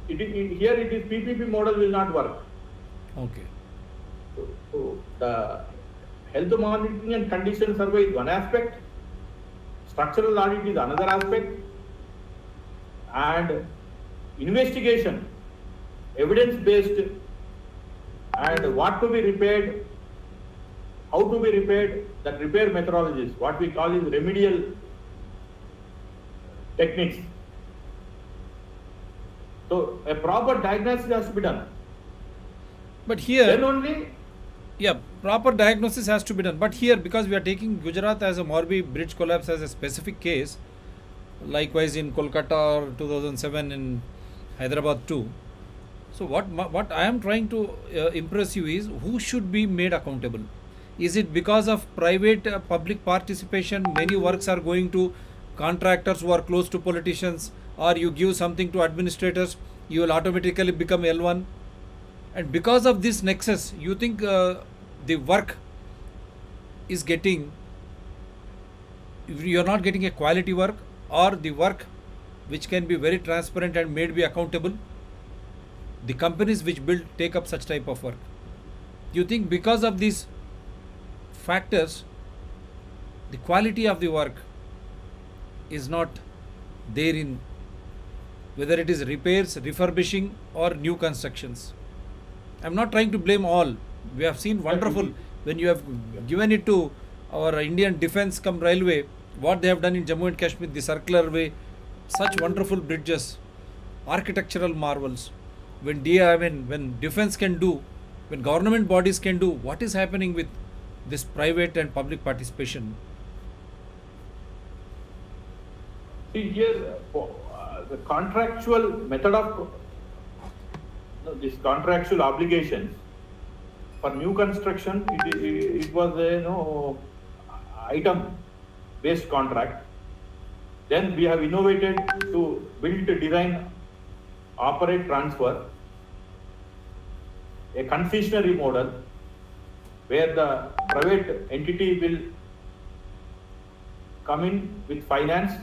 here it is PPP model will not work. Okay. So the health monitoring and condition survey is one aspect, structural audit is another aspect, and investigation, evidence-based, and what to be repaired, how to be repaired, that repair methodologies, what we call is remedial techniques. So a proper diagnosis has to be done. But here, Then only, yeah, proper diagnosis has to be done. But here, because we are taking Gujarat as a Morbi bridge collapse as a specific case, likewise in Kolkata or 2007 in Hyderabad too. So what I am trying to impress you is who should be made accountable. Is it because of private public participation, many works are going to contractors who are close to politicians, or you give something to administrators, you will automatically become L1? And because of this nexus, you think the work is getting, you are not getting a quality work, or the work which can be very transparent and made be accountable? The companies which take up such type of work, you think because of these factors, the quality of the work is not there in whether it is repairs, refurbishing, or new constructions? I'm not trying to blame all. We have seen wonderful when you have given it to our Indian defense come railway, what they have done in Jammu and Kashmir, the circular way, such wonderful bridges, architectural marvels. When defense can do, when government bodies can do, what is happening with this private and public participation? see here, the contractual method of this contractual obligations for new construction, it was a item based contract. Then we have innovated to build, design, operate, transfer, a concessionary model where the private entity will come in with finance,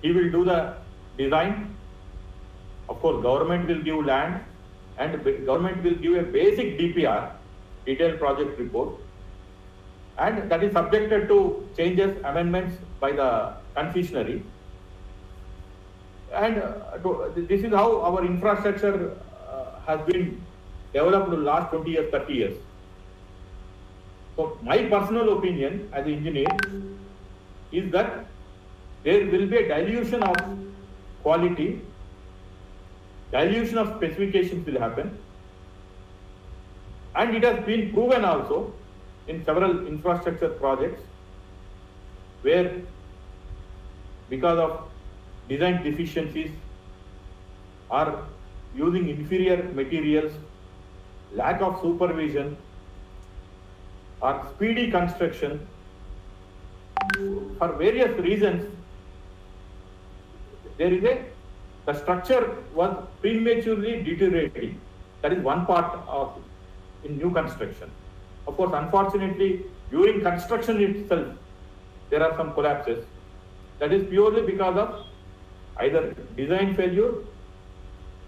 he will do the design. Of course, government will give land, and government will give a basic DPR, detailed project report, and that is subjected to changes, amendments by the concessionary. And this is how our infrastructure has been developed in the last 20 years, 30 years. So my personal opinion as an engineer is that there will be a dilution of quality, dilution of specifications will happen, and it has been proven also in several infrastructure projects where because of design deficiencies or using inferior materials, lack of supervision or speedy construction, for various reasons, the structure was prematurely deteriorating. That is one part of in new construction. Of course, unfortunately, during construction itself, there are some collapses. That is purely because of either design failure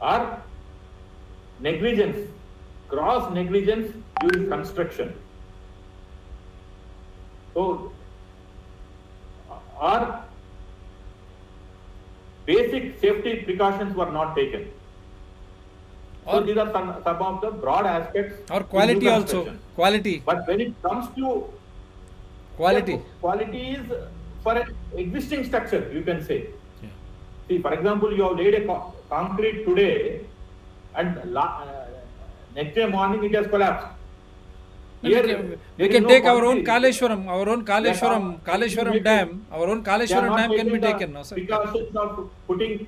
or negligence, gross negligence during construction. So, or basic safety precautions were not taken. So these are some of the broad aspects. Or quality also. Quality. But when it comes to Quality. quality is for an existing structure, you can say. Yeah. See, for example, you have laid a concrete today, and next day morning it has collapsed. Here, We can take our own Kaleshwaram dam. Our own Kaleshwaram dam can be taken now, sir. Precautions of putting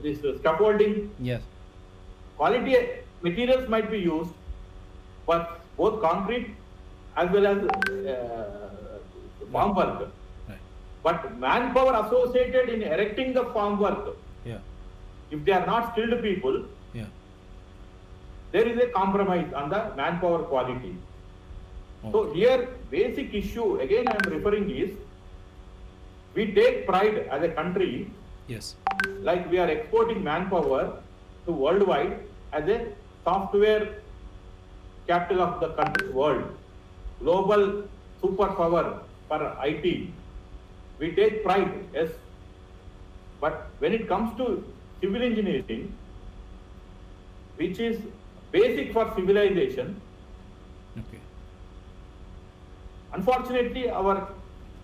this scaffolding. Yes. Quality materials might be used, but both concrete as well as farm work. Right. But manpower associated in erecting the farm work, Yeah. if they are not skilled people, Yeah. there is a compromise on the manpower quality. So Okay. here, basic issue, again I am referring is, we take pride as a country, Yes. like we are exporting manpower to worldwide as a software capital of the country, world, global superpower for IT. We take pride, yes. But when it comes to civil engineering, which is basic for civilization, Okay. unfortunately our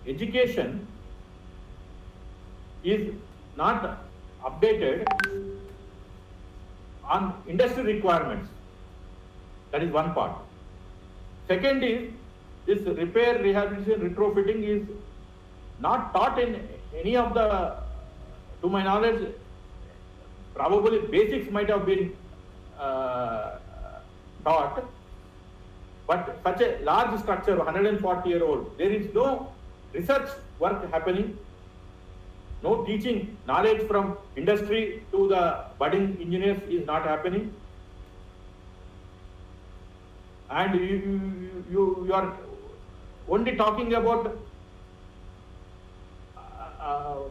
education is not updated on industry requirements. That is one part. Second is, this repair, rehabilitation, retrofitting is not taught in any of the, to my knowledge, probably basics might have been taught, but such a large structure, 140-year-old, there is no research work happening, no teaching, knowledge from industry to the budding engineers is not happening. And you are only talking about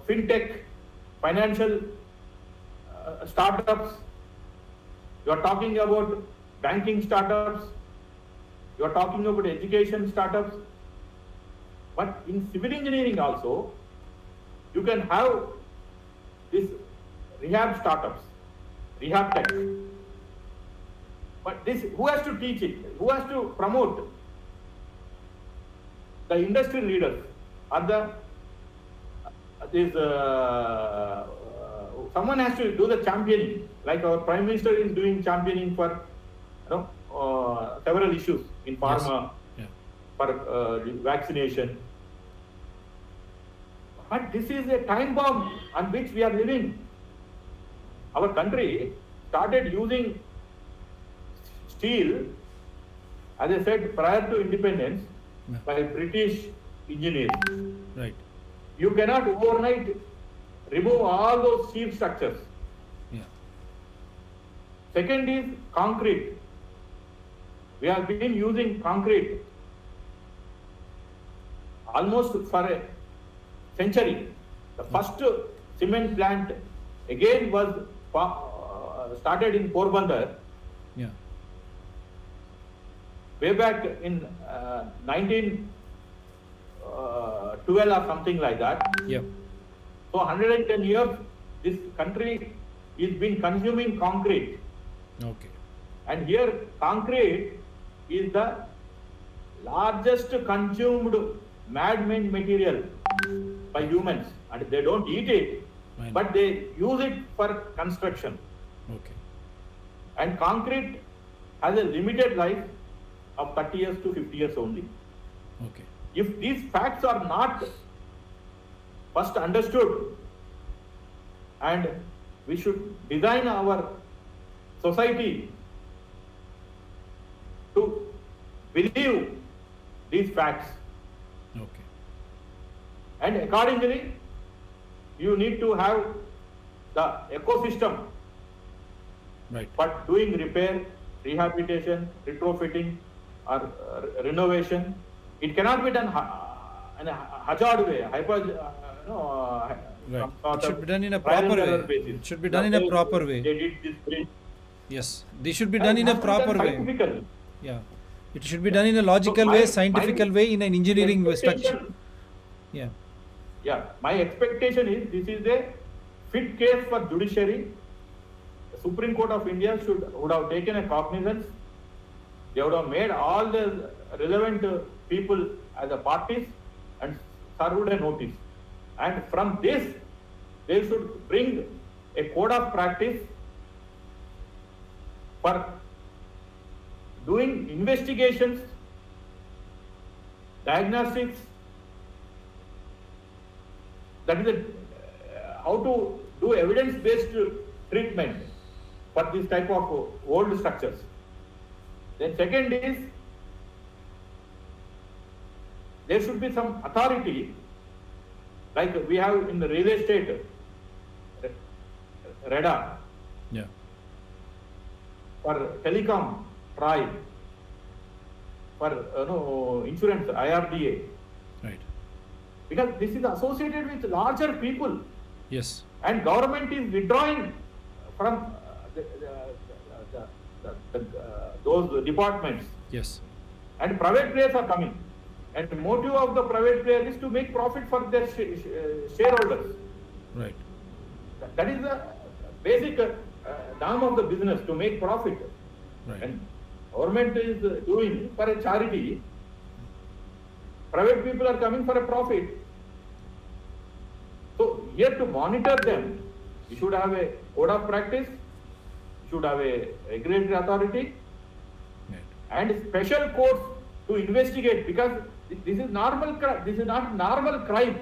fintech, financial startups, you are talking about banking startups, you are talking about education startups, but in civil engineering also, you can have this rehab startups, rehab tech. But this, who has to teach it? Who has to promote? The industry leaders or the someone has to do the championing. Like our Prime Minister is doing championing for several issues in pharma, Yeah. for vaccination. But this is a time bomb on which we are living. Our country started using steel, as I said, prior to independence, Yeah. by British engineers. Right. You cannot overnight remove all those steel structures. Yeah. Second is concrete. We have been using concrete almost for a century. The first cement plant again was started in Porbandar Yeah. way back in 1912 or something like that. Yeah. So 110 years, this country is been consuming concrete. Okay. And here concrete is the largest consumed man-made material by humans, and they don't eat it, I know. but they use it for construction. Okay. And concrete has a limited life of 30 years to 50 years only. Okay. If these facts are not first understood, and we should design our society to believe these facts, Okay. and accordingly you need to have the ecosystem Right. for doing repair, rehabilitation, retrofitting or renovation. It cannot be done in a hazard way, Right. some sort It should of be done in a trial and proper error way. basis. It should be done in a proper way. They did this bridge. Yes. They should be done in a It has to be done proper way. scientifically. Yeah. It should be done in a logical So way, my scientific way, in an engineering way structure. expectation- Yeah. Yeah, my expectation is this is a fit case for judiciary. The Supreme Court of India would have taken a cognizance. They would have made all the relevant people as a parties and served a notice. And from this, they should bring a code of practice for doing investigations, diagnostics, that is how to do evidence-based treatment for this type of old structures. Then second is there should be some authority, like we have in the real estate, radar, Yeah. for telecom, TRAI, for insurance, IRDA, Right. because this is associated with larger people, Yes. and government is withdrawing from those departments, Yes. and private players are coming, and the motive of the private player is to make profit for their shareholders. Right. That is the basic norm of the business, to make profit. Right. And government is doing for a charity, private people are coming for a profit. So here to monitor them, you should have a code of practice, you should have a regulatory authority, Right. and special courts to investigate, because this is normal. This is not normal crime,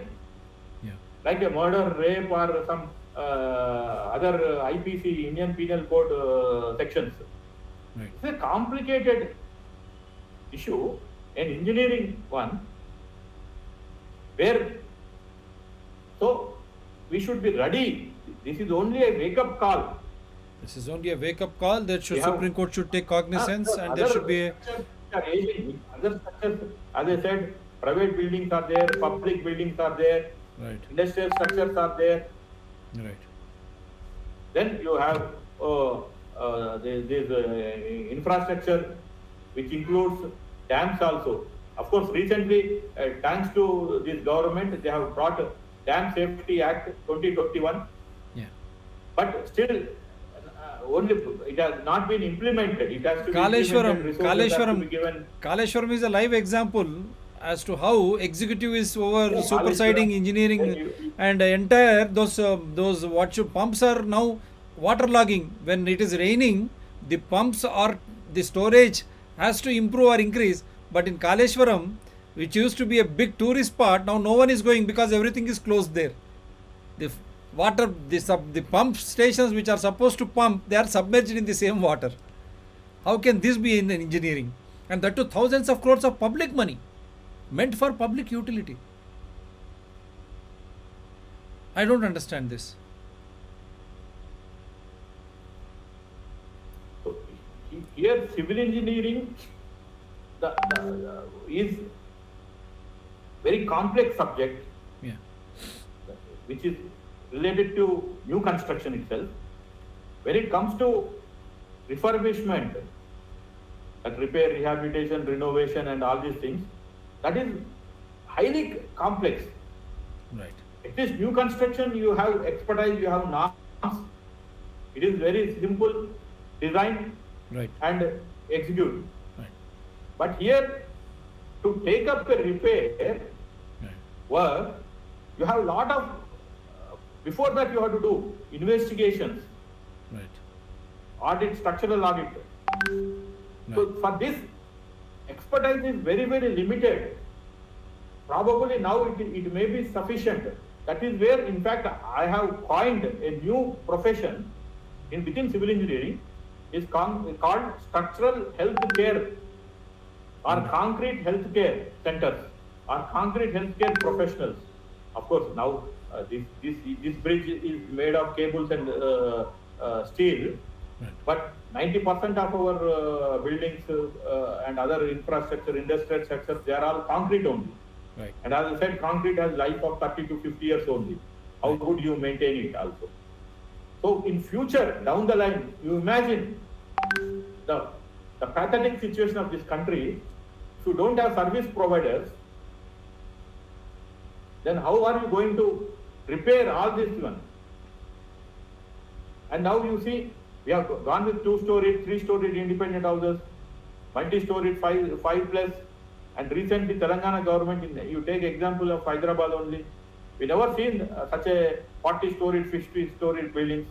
Yeah. like a murder, rape, or some other IPC, Indian Penal Code sections. Right. It's a complicated issue, an engineering one, where, so we should be ready. This is only a wake-up call. This is only a wake-up call. That should We have- Supreme Court should take cognizance, and Other there should be a structures are aging. Other structures, as I said, private buildings are there, public buildings are there, right. industrial structures are there. Right. Then you have this infrastructure, which includes dams also. Of course, recently, thanks to this government, they have brought Dam Safety Act 2021, Yeah. but still, only it has not been implemented. It has to be implemented. Resources have to be given. Kaleshwaram is a live example as to how executive is over superseding Kaleshwaram. engineering, Then you- and entire those pumps are now waterlogging. When it is raining, the pumps or the storage has to improve or increase. But in Kaleshwaram, which used to be a big tourist spot, now no one is going because everything is closed there. The water, the pump stations which are supposed to pump, they are submerged in the same water. How can this be in engineering? And that too thousands of crores of public money meant for public utility. I don't understand this. So here, civil engineering is very complex subject, Yeah. which is related to new construction itself. When it comes to refurbishment, like repair, rehabilitation, renovation, and all these things, that is highly complex. Right. At least new construction, you have expertise, you have norms. It is very simple, design Right. and execute. Right. But here, to take up a repair Right. work, you have a lot of, before that you have to do investigations, Right. audit, structural audit. So Right. for this, expertise is very, very limited. Probably now it may be sufficient. That is where, in fact, I have coined a new profession within civil engineering, is called structural health care, or concrete health care centers, or concrete health care professionals. Of course, now this bridge is made of cables and steel, Right. but 90% of our buildings and other infrastructure, industrial structures, they are all concrete only. Right. And as I said, concrete has life of 30 to 50 years only. How would you maintain it also? So in future, down the line, you imagine the pathetic situation of this country. If you don't have service providers, then how are you going to repair all this one? And now you see, we have gone with 2-storied, 3-storied independent houses, multi-storied, 5 plus, and recently Telangana government, you take example of Hyderabad only, we never seen such a 40-storied, 50-storied buildings.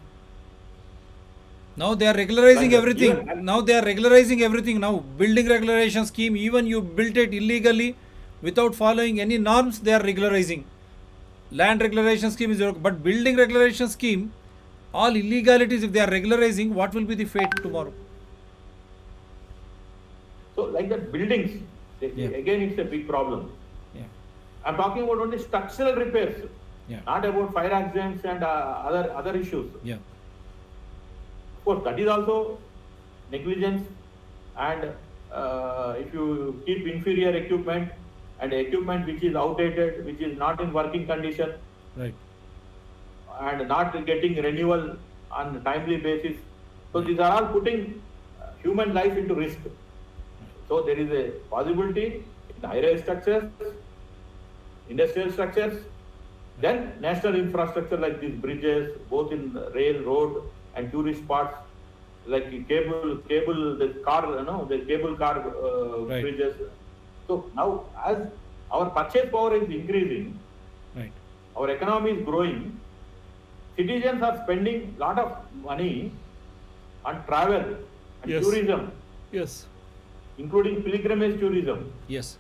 Now they are regularizing But everything. even- Now they are regularizing everything. Now building regulation scheme, even you built it illegally without following any norms, they are regularizing. Land regulation scheme is your, but building regulation scheme, all illegalities, if they are regularizing, what will be the fate tomorrow? So like that buildings, Yeah. again it's a big problem. Yeah. I'm talking about only structural repairs, Yeah. not about fire accidents and other issues. Yeah. Of course, that is also negligence, and if you keep inferior equipment and equipment which is outdated, which is not in working condition, Right. and not getting renewal on a timely basis, so these are all putting human life into risk. So there is a possibility in high-rise structures, industrial structures, then national infrastructure like these bridges, both in rail, road, and tourist spots, like the the cable car Right. bridges. So now, as our purchase power is increasing, Right. our economy is growing, citizens are spending lot of money on travel and Yes. tourism, Yes. including pilgrimage tourism. Yes.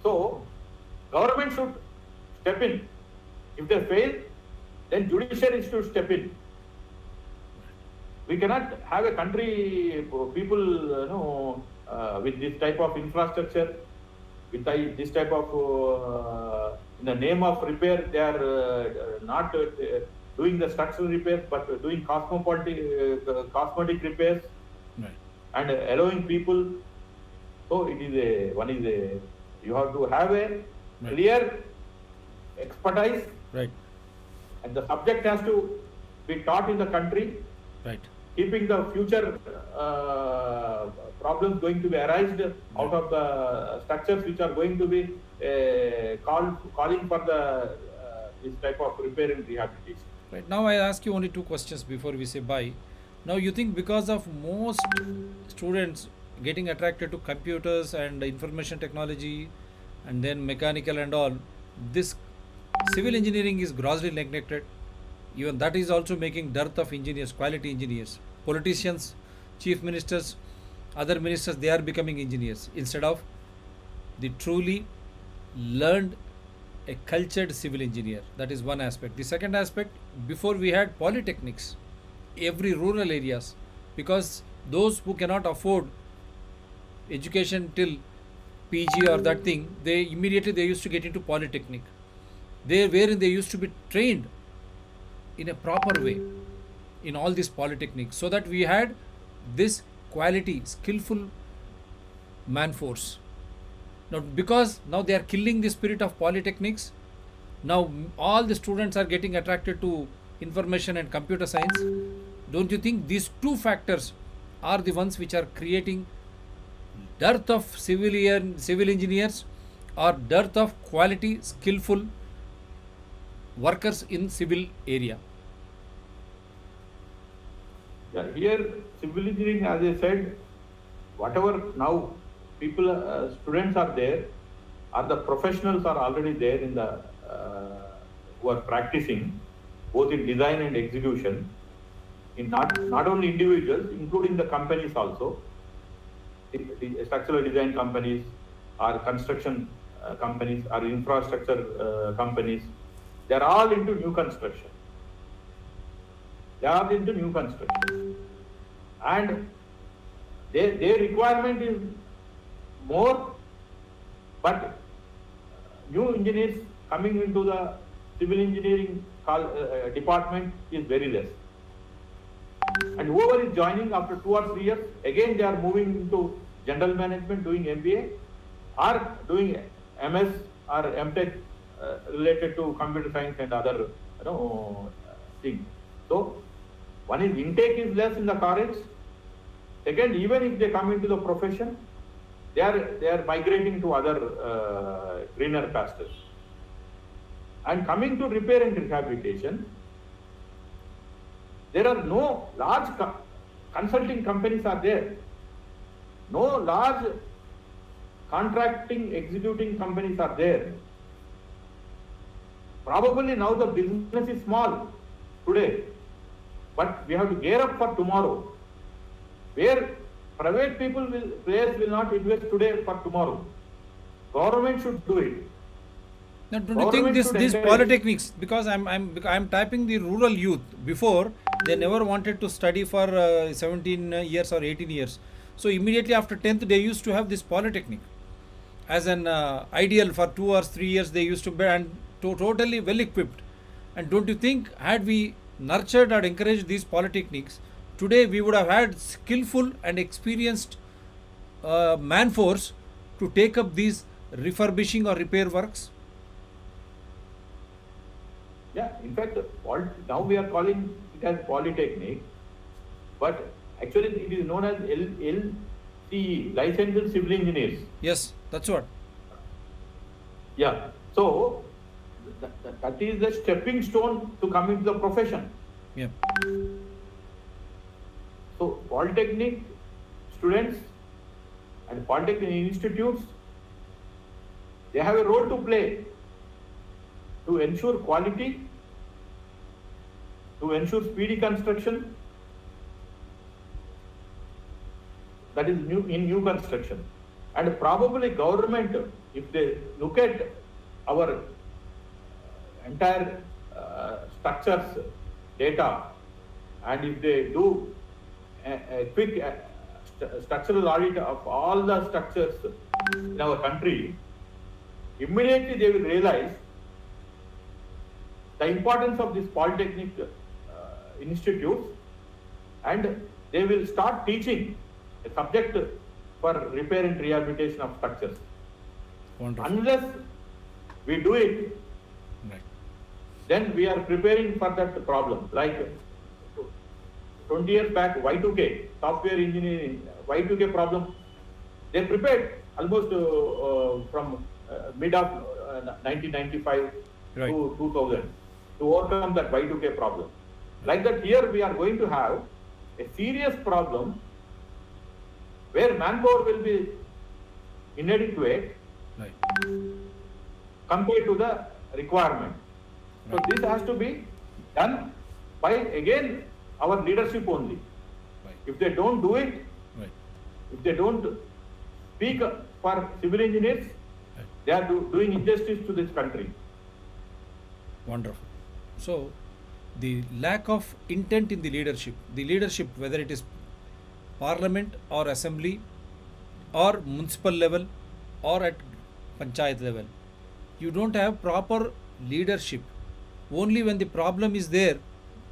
So, government should step in. If they fail, then judiciary should step in. We cannot have a country, people, with this type of infrastructure, with this type of, in the name of repair, they are not doing the structural repairs, but doing cosmetic repairs Right. and allowing people. So it is you have to have a Right. clear expertise, Right. and the subject has to be taught in the country, Right. keeping the future problems going to be arised out of the structures which are going to be calling for the this type of repair and rehabilitation. Right. Now I ask you only two questions before we say bye. Now you think because of most students getting attracted to computers and information technology and then mechanical and all, this civil engineering is grossly neglected. Even that is also making dearth of engineers, quality engineers. Politicians, chief ministers, other ministers, they are becoming engineers instead of the truly learned, a cultured civil engineer. That is one aspect. The second aspect, before we had polytechnics, every rural areas, because those who cannot afford education till PG or that thing, they immediately used to get into polytechnic. Wherein they used to be trained in a proper way in all these polytechnics, so that we had this quality, skillful man force. Now, because now they are killing the spirit of polytechnics, now all the students are getting attracted to information and computer science. Don't you think these two factors are the ones which are creating dearth of civil engineers or dearth of quality, skillful workers in civil area? Yeah, here civil engineering, as I said, whatever now people, students are there, or the professionals are already there in the who are practicing both in design and execution, in not only individuals, including the companies also, the structural design companies, or construction companies, or infrastructure companies. They are all into new construction. They are into new construction, and their requirement is more, but new engineers coming into the civil engineering department is very less. And whoever is joining after 2 or 3 years, again they are moving into general management, doing MBA, or doing MS or MTech related to computer science and other things. So one is intake is less in the college. Second, even if they come into the profession, they are migrating to other greener pastures. And coming to repair and rehabilitation, there are no large consulting companies are there. No large contracting, executing companies are there. Probably now the business is small today, but we have to gear up for tomorrow, where private players will not invest today for tomorrow. Government should do it. Now, don't you think this polytechnics, because I'm typing the rural youth, before they never wanted to study for 17 years or 18 years. So immediately after 10th they used to have this polytechnic, as an ideal for 2 or 3 years they used to be, and totally well equipped. And don't you think, had we nurtured or encouraged these polytechnics, today we would have had skillful and experienced man force to take up these refurbishing or repair works? Yeah, in fact, now we are calling it as polytechnic, but actually it is known as LCE, Licensed Civil Engineers. Yes, that's what. Yeah, so that is the stepping stone to come into the profession. Yeah. So polytechnic students and polytechnic institutes, they have a role to play to ensure quality, to ensure speedy construction, that is new construction. And probably government, if they look at our entire structures data, and if they do a quick structural audit of all the structures in our country, immediately they will realize the importance of this polytechnic institutes, and they will start teaching a subject for repair and rehabilitation of structures. Wonderful. Unless we do it, Right. then we are preparing for that problem. Like 20 years back, Y2K, software engineering, Y2K problem, they prepared almost from mid of 1995 Right. to 2000 to overcome that Y2K problem. Like that, here we are going to have a serious problem where manpower will be inadequate Right. compared to the requirement. So Right. this has to be done by, again, our leadership only. Right. If they don't do it, Right. if they don't speak for civil engineers, Right. they are doing injustice to this country. Wonderful. So, the lack of intent in the leadership, whether it is parliament or assembly or municipal level or at panchayat level, you don't have proper leadership. Only when the problem is there,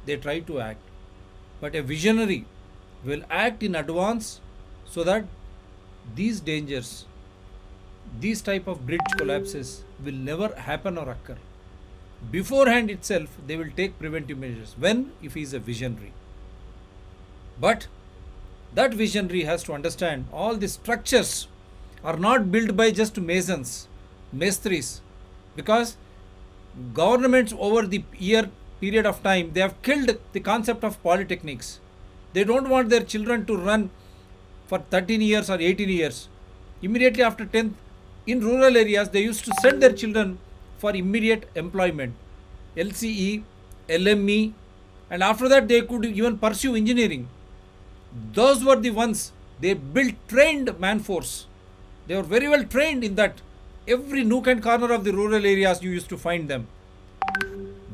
they try to act. But a visionary will act in advance so that these dangers, these type of bridge collapses will never happen or occur. Beforehand itself, they will take preventive measures. When? If he is a visionary. But that visionary has to understand all the structures are not built by just masons, mestris, because governments over the period of time, they have killed the concept of polytechnics. They don't want their children to run for 13 years or 18 years. Immediately after 10th, in rural areas, they used to send their children for immediate employment, LCE, LME, and after that they could even pursue engineering. Those were the ones, they built trained man force. They were very well trained in that. Every nook and corner of the rural areas you used to find them.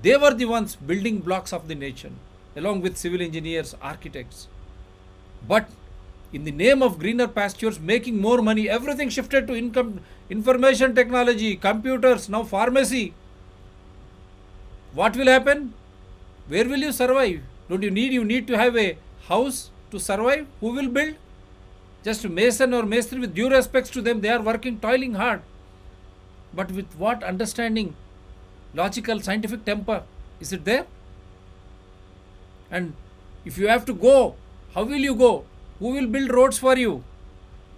They were the ones building blocks of the nation, along with civil engineers, architects. But in the name of greener pastures, making more money, everything shifted to information technology, computers, now pharmacy. What will happen? Where will you survive? You need to have a house to survive? Who will build? Just mason or masonry, with due respects to them, they are working, toiling hard. But with what understanding, logical, scientific temper, is it there? And if you have to go, how will you go? Who will build roads for you?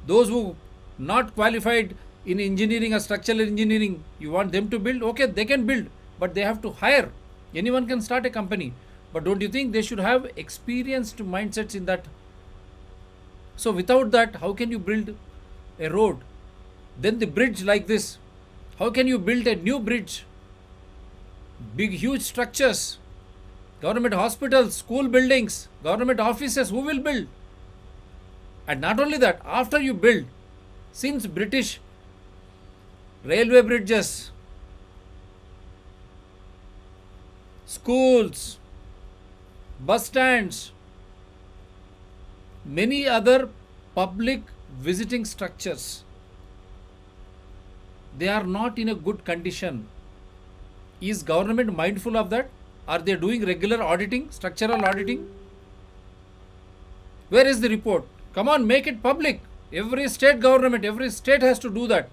Those who not qualified in engineering or structural engineering, you want them to build? Okay, they can build, but they have to hire. Anyone can start a company. But don't you think they should have experienced mindsets in that? So without that, how can you build a road? Then the bridge like this. How can you build a new bridge? Big, huge structures. Government hospitals, school buildings, government offices, who will build? And not only that, after you build, since British railway bridges, schools, bus stands, many other public visiting structures, they are not in a good condition. Is government mindful of that? Are they doing regular auditing, structural auditing? Where is the report? Come on, make it public. Every state government, every state has to do that.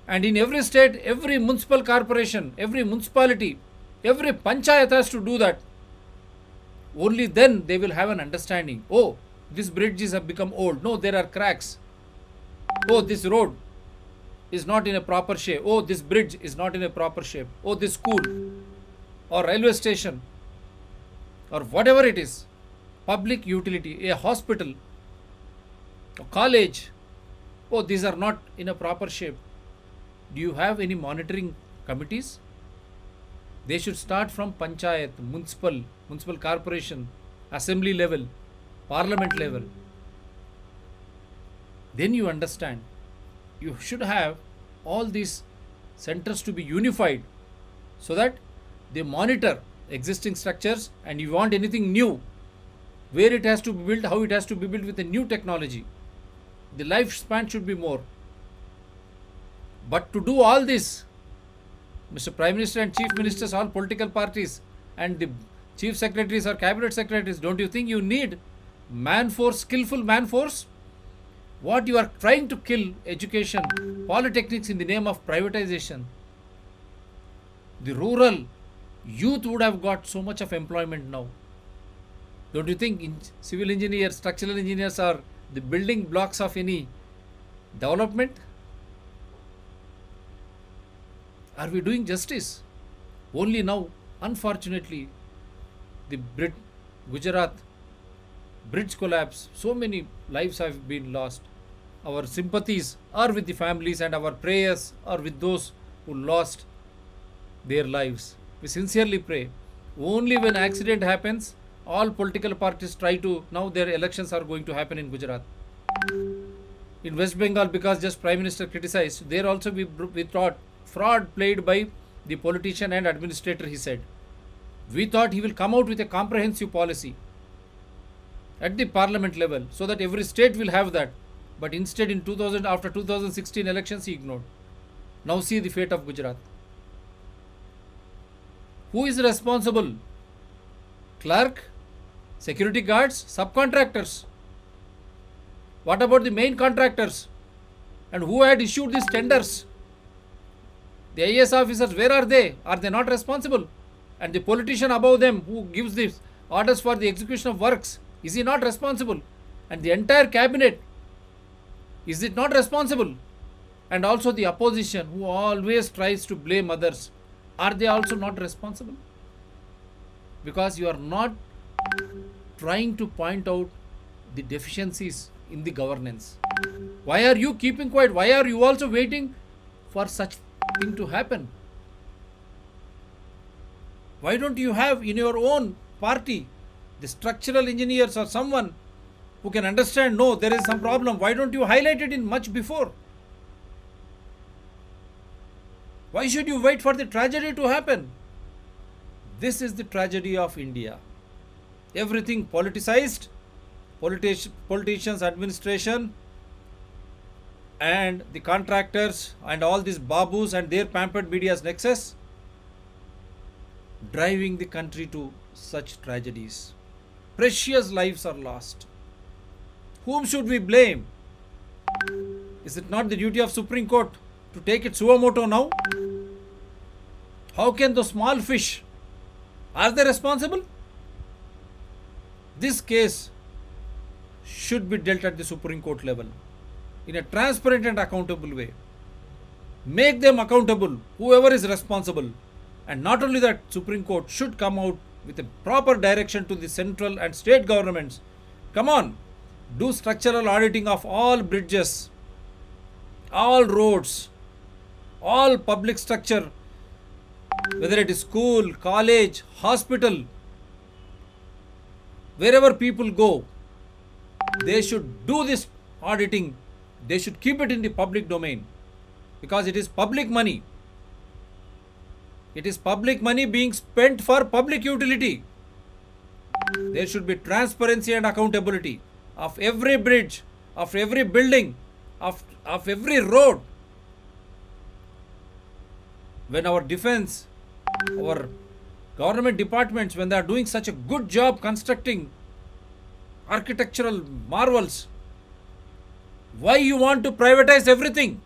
And in every state, every municipal corporation, every municipality, every panchayat has to do that. Only then they will have an understanding. Oh, these bridges have become old. No, there are cracks. Oh, this road is not in a proper shape. Oh, this bridge is not in a proper shape. Oh, this school or railway station or whatever it is, public utility, a hospital, a college. Oh, these are not in a proper shape. Do you have any monitoring committees? They should start from panchayat, municipal corporation, assembly level, parliament level. Then you understand. You should have all these centers to be unified so that they monitor existing structures, and you want anything new, where it has to be built, how it has to be built with a new technology. The lifespan should be more. But to do all this, Mr. Prime Minister and Chief Ministers, all political parties, and the Chief Secretaries or Cabinet Secretaries, don't you think you need man-force, skillful man-force? What you are trying to kill education, polytechnics in the name of privatization. The rural youth would have got so much of employment now. Don't you think civil engineers, structural engineers are the building blocks of any development? Are we doing justice? Only now, unfortunately, the Gujarat bridge collapse, so many lives have been lost. Our sympathies are with the families and our prayers are with those who lost their lives. We sincerely pray. Only when accident happens, all political parties try to, now their elections are going to happen in Gujarat. In West Bengal, because just Prime Minister criticized, there also we thought fraud played by the politician and administrator, he said. We thought he will come out with a comprehensive policy at the parliament level so that every state will have that. But instead after 2016 elections, he ignored. Now see the fate of Gujarat. Who is responsible? Clerk, security guards, subcontractors. What about the main contractors? And who had issued these tenders? The IAS officers, where are they? Are they not responsible? And the politician above them who gives the orders for the execution of works, is he not responsible? And the entire cabinet, is it not responsible? And also the opposition who always tries to blame others, are they also not responsible? Because you are not trying to point out the deficiencies in the governance. Why are you keeping quiet? Why are you also waiting for such thing to happen? Why don't you have in your own party the structural engineers or someone who can understand, no, there is some problem? Why don't you highlight it in much before? Why should you wait for the tragedy to happen? This is the tragedy of India. Everything politicized, politicians, administration, and the contractors and all these babus and their pampered media's nexus, driving the country to such tragedies. Precious lives are lost. Whom should we blame? Is it not the duty of Supreme Court to take it suo moto now? How can those small fish, are they responsible? This case should be dealt at the Supreme Court level in a transparent and accountable way. Make them accountable, whoever is responsible. And not only that, Supreme Court should come out with a proper direction to the central and state governments. Come on, do structural auditing of all bridges, all roads, all public structure, whether it is school, college, hospital, wherever people go, they should do this auditing. They should keep it in the public domain because it is public money. It is public money being spent for public utility. There should be transparency and accountability of every bridge, of every building, of every road. when our defense, our government departments, when they are doing such a good job constructing architectural marvels, why you want to privatize everything?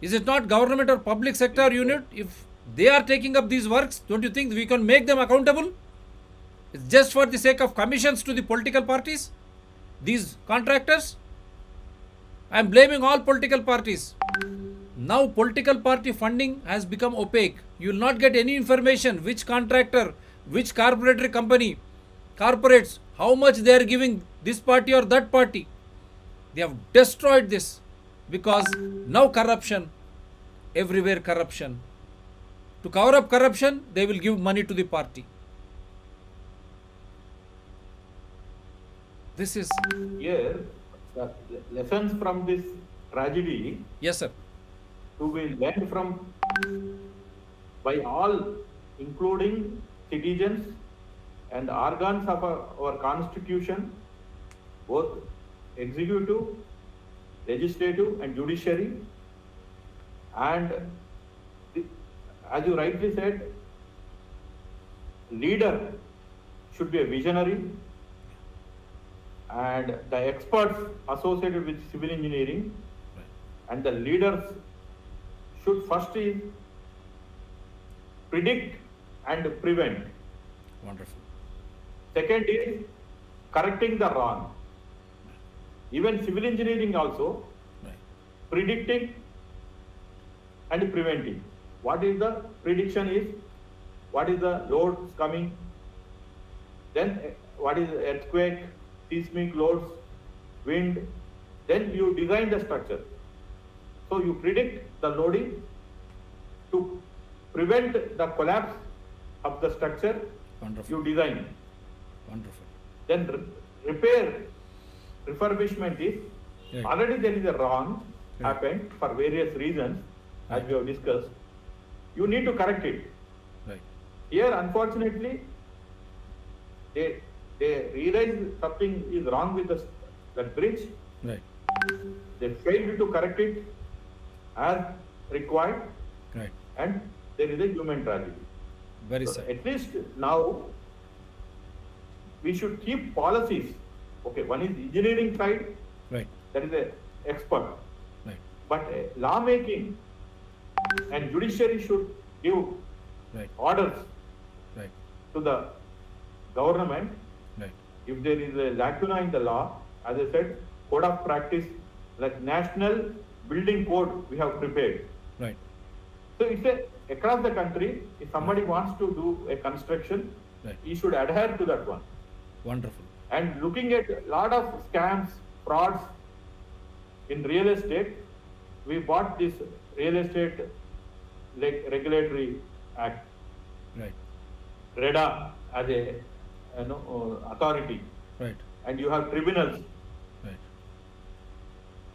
Is it not government or public sector unit? If they are taking up these works, don't you think we can make them accountable? It's just for the sake of commissions to the political parties, these contractors. I am blaming all political parties. Now political party funding has become opaque. You will not get any information which contractor, which corporate company, corporates, how much they are giving this party or that party. They have destroyed this because now corruption, everywhere corruption. To cover up corruption, they will give money to the party. This is... Here, the lessons from this tragedy Yes, sir. to be learned from by all, including citizens and organs of our constitution, both executive, legislative and judiciary. And as you rightly said, leader should be a visionary, and the experts associated with civil engineering and the leaders should first is predict and prevent. Wonderful. Second is correcting the wrong. Even civil engineering also Right. predicting and preventing. What is the prediction is, what is the loads coming, then what is earthquake, seismic loads, wind, then you design the structure. So you predict the loading to prevent the collapse of the structure, Wonderful. you design. Wonderful. Then repair, refurbishment is, Right. already there is a wrong Right. happened for various reasons, as Right. we have discussed. You need to correct it. Right. Here, unfortunately, they realize something is wrong with that bridge. Right. They failed to correct it as required, Right. and there is a human tragedy. Very So sad. at least now we should keep policies. Okay, one is engineering side, Right. that is a expert, Right. but lawmaking and judiciary should give Right. orders Right. to the government. Right. If there is a lacuna in the law, as I said, code of practice, like national building code we have prepared. Right. So it's across the country, if somebody wants to do a construction, Right. he should adhere to that one. Wonderful. And looking at a lot of scams, frauds in real estate, we bought this real estate regulatory act, Right. REDA, as a authority, Right. and you have tribunals Right.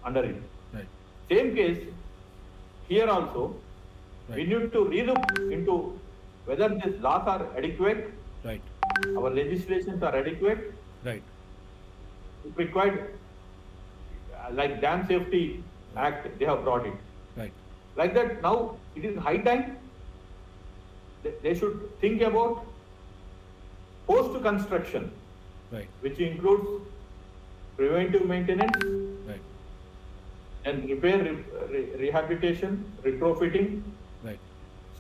under it. Right. Same case here also, we Right. need to relook into whether these laws are adequate, Right. our legislations are adequate. Right. If required, like Dam Safety Act, they have brought it. Right. Like that, now it is high time. They should think about post-construction, Right. which includes preventive maintenance Right. and repair, rehabilitation, retrofitting, Right.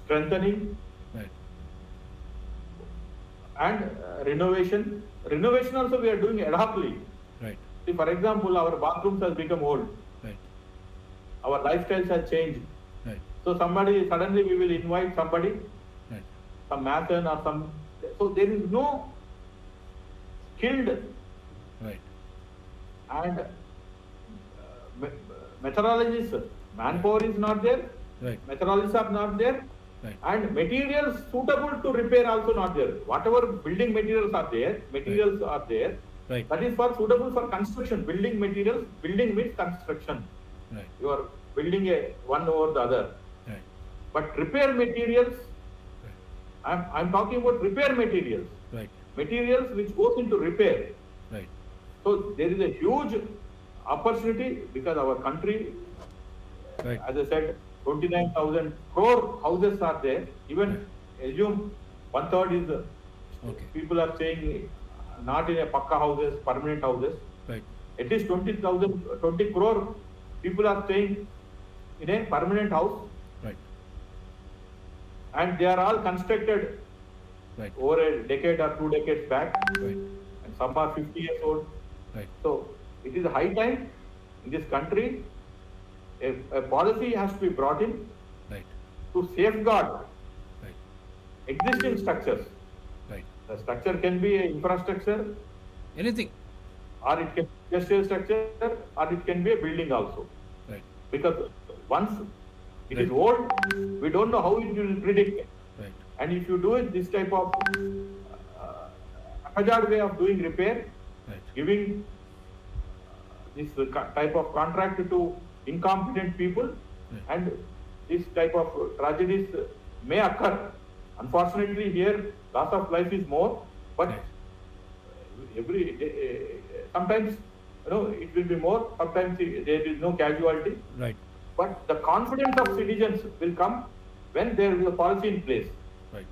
strengthening, Right. and renovation. Renovation also we are doing ad hocly. Right. See, for example, our bathrooms has become old. Right. Our lifestyles have changed. Right. So suddenly we will invite somebody, Right. some mason or some, so there is no skilled Right. and methodologists, manpower is not there, Right. methodologists are not there, Right. and materials suitable to repair also not there. Whatever building materials are there, Right. that is for suitable for construction, building materials, building means construction. Right. You are building one over the other. Right. But repair materials, I'm talking about repair materials, Right. materials which goes into repair. Right. So there is a huge opportunity because our country Right. As I said, 29,000 crore houses are there. Even assume one third is Okay. people are staying not in a pakka houses, permanent houses. Right. At least 20 crore people are staying in a permanent house, Right. and they are all constructed Right. over a decade or 2 decades back, Right. and some are 50 years old. Right. So it is high time in this country a policy has to be brought in Right. to safeguard Right. existing structures. Right. The structure can be an infrastructure, Anything. or it can be a industrial structure, or it can be a building also. Right. Because once it is Right. old, we don't know how it will predict. Right. And if you do it this type of hazard way of doing repair, Right. giving this type of contract to incompetent people, Right. and this type of tragedies may occur. Unfortunately, here loss of life is more, but sometimes it will be more. Sometimes there is no casualty. Right. But the confidence of citizens will come when there is a policy in place. Right.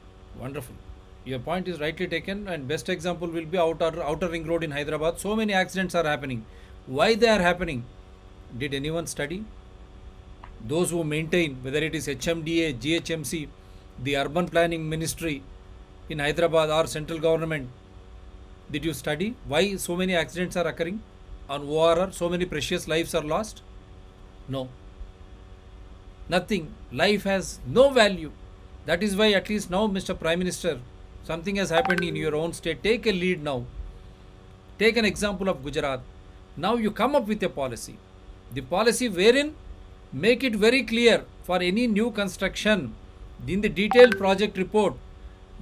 Wonderful. Your point is rightly taken, and best example will be outer ring road in Hyderabad. So many accidents are happening. Why they are happening? Did anyone study? Those who maintain, whether it is HMDA, GHMC, the Urban Planning Ministry in Hyderabad or central government, did you study why so many accidents are occurring on ORR? So many precious lives are lost? No. Nothing. Life has no value. That is why at least now, Mr. Prime Minister, something has happened in your own state. Take a lead now. Take an example of Gujarat. Now you come up with a policy. The policy wherein make it very clear for any new construction in the detailed project report,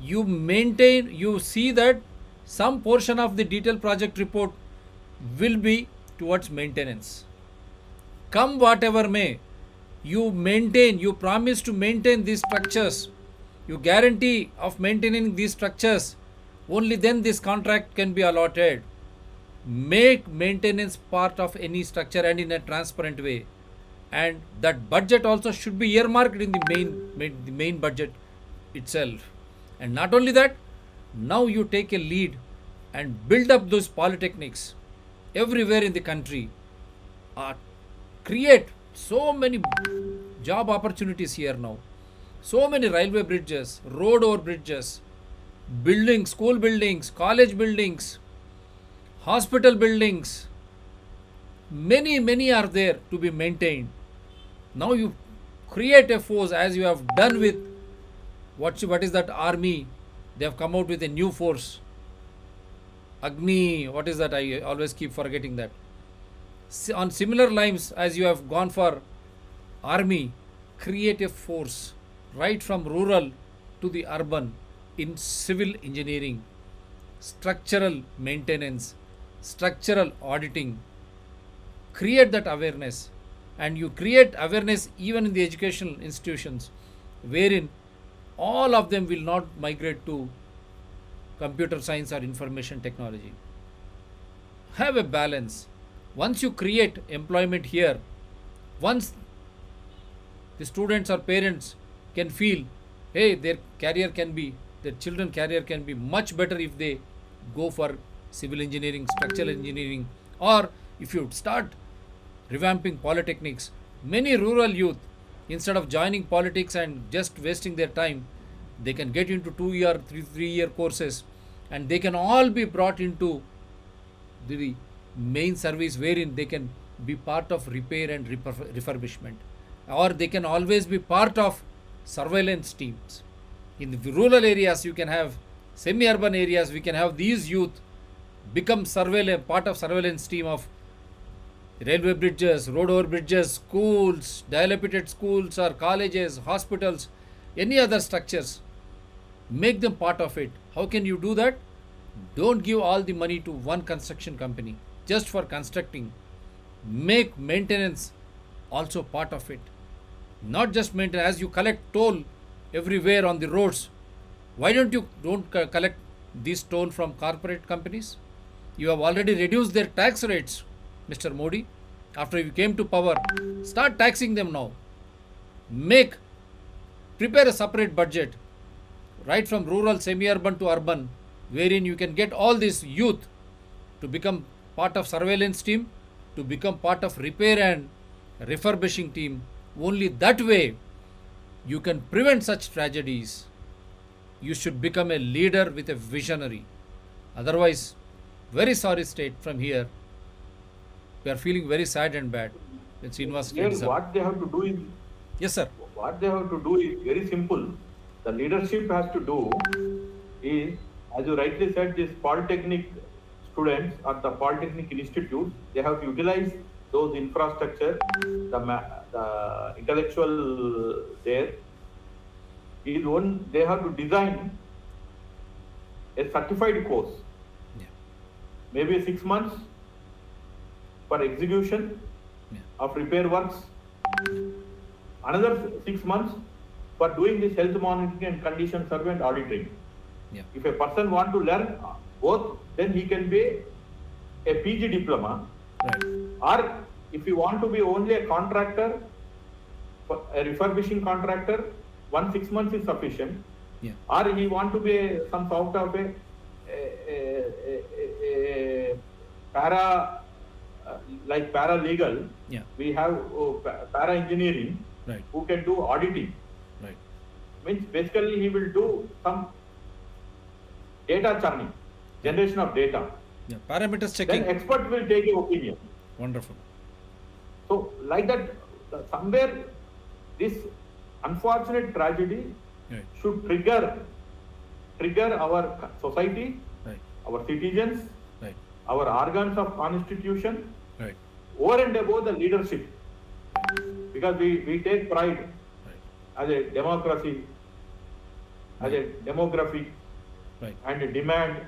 you maintain, you see that some portion of the detailed project report will be towards maintenance. Come whatever may, you maintain, you promise to maintain these structures, you guarantee of maintaining these structures, only then this contract can be allotted. Make maintenance part of any structure and in a transparent way, and that budget also should be earmarked in the main budget itself. And not only that, now you take a lead and build up those polytechnics everywhere in the country. Create so many job opportunities here now. So many railway bridges, road over bridges, buildings, school buildings, college buildings, hospital buildings. Many are there to be maintained. Now you create a force, as you have done with what is that army? They have come out with a new force. Agni, what is that? I always keep forgetting that. On similar lines, as you have gone for army, create a force right from rural to the urban in civil engineering, structural maintenance, structural auditing. Create that awareness, and you create awareness even in the educational institutions, wherein all of them will not migrate to computer science or information technology. Have a balance. Once you create employment here, once the students or parents can feel, hey, their children career can be much better if they go for civil engineering, structural engineering, or if you start revamping polytechnics. Many rural youth, instead of joining politics and just wasting their time, they can get into 2-year, 3-year courses, and they can all be brought into the main service, wherein they can be part of repair and refurbishment, or they can always be part of surveillance teams. In the rural areas, you can have semi-urban areas, we can have these youth become part of surveillance team of railway bridges, road over bridges, schools, dilapidated schools or colleges, hospitals, any other structures. Make them part of it. How can you do that? Don't give all the money to one construction company just for constructing. Make maintenance also part of it. Not just maintenance. As you collect toll everywhere on the roads, why don't you collect this toll from corporate companies? You have already reduced their tax rates, Mr. Modi. After you came to power, start taxing them now. prepare a separate budget right from rural, semi-urban to urban, wherein you can get all this youth to become part of surveillance team, to become part of repair and refurbishing team. Only that way you can prevent such tragedies. You should become a leader with a visionary. Otherwise, very sorry state from here. We are feeling very sad and bad. It's Srinivas. Here, what they have to do is, Yes, sir. what they have to do is very simple. The leadership has to do is, as you rightly said, these polytechnic students at the polytechnic institutes, they have to utilize those infrastructure, the intellectual there. Is one, they have to design a certified course, Yeah. maybe 6 months for execution Yeah. of repair works, another 6 months for doing this health monitoring and condition survey and auditing. Yeah. If a person want to learn both, then he can be a PG diploma, Right. or if you want to be only a contractor, a refurbishing contractor, 6 months is sufficient. Yeah. Or he want to be some sort of a para, like paralegal. Yeah. We have para engineering Right. who can do auditing. Right. Means basically he will do some data churning, generation of data. Yeah. Parameters checking. Then expert will take your opinion. Wonderful. So like that, somewhere this unfortunate tragedy Right. should trigger our society, Right. our citizens, Right. our organs of constitution, Right. over and above the leadership. Because we take pride Right. as a democracy, as a demography, Right. and a demand.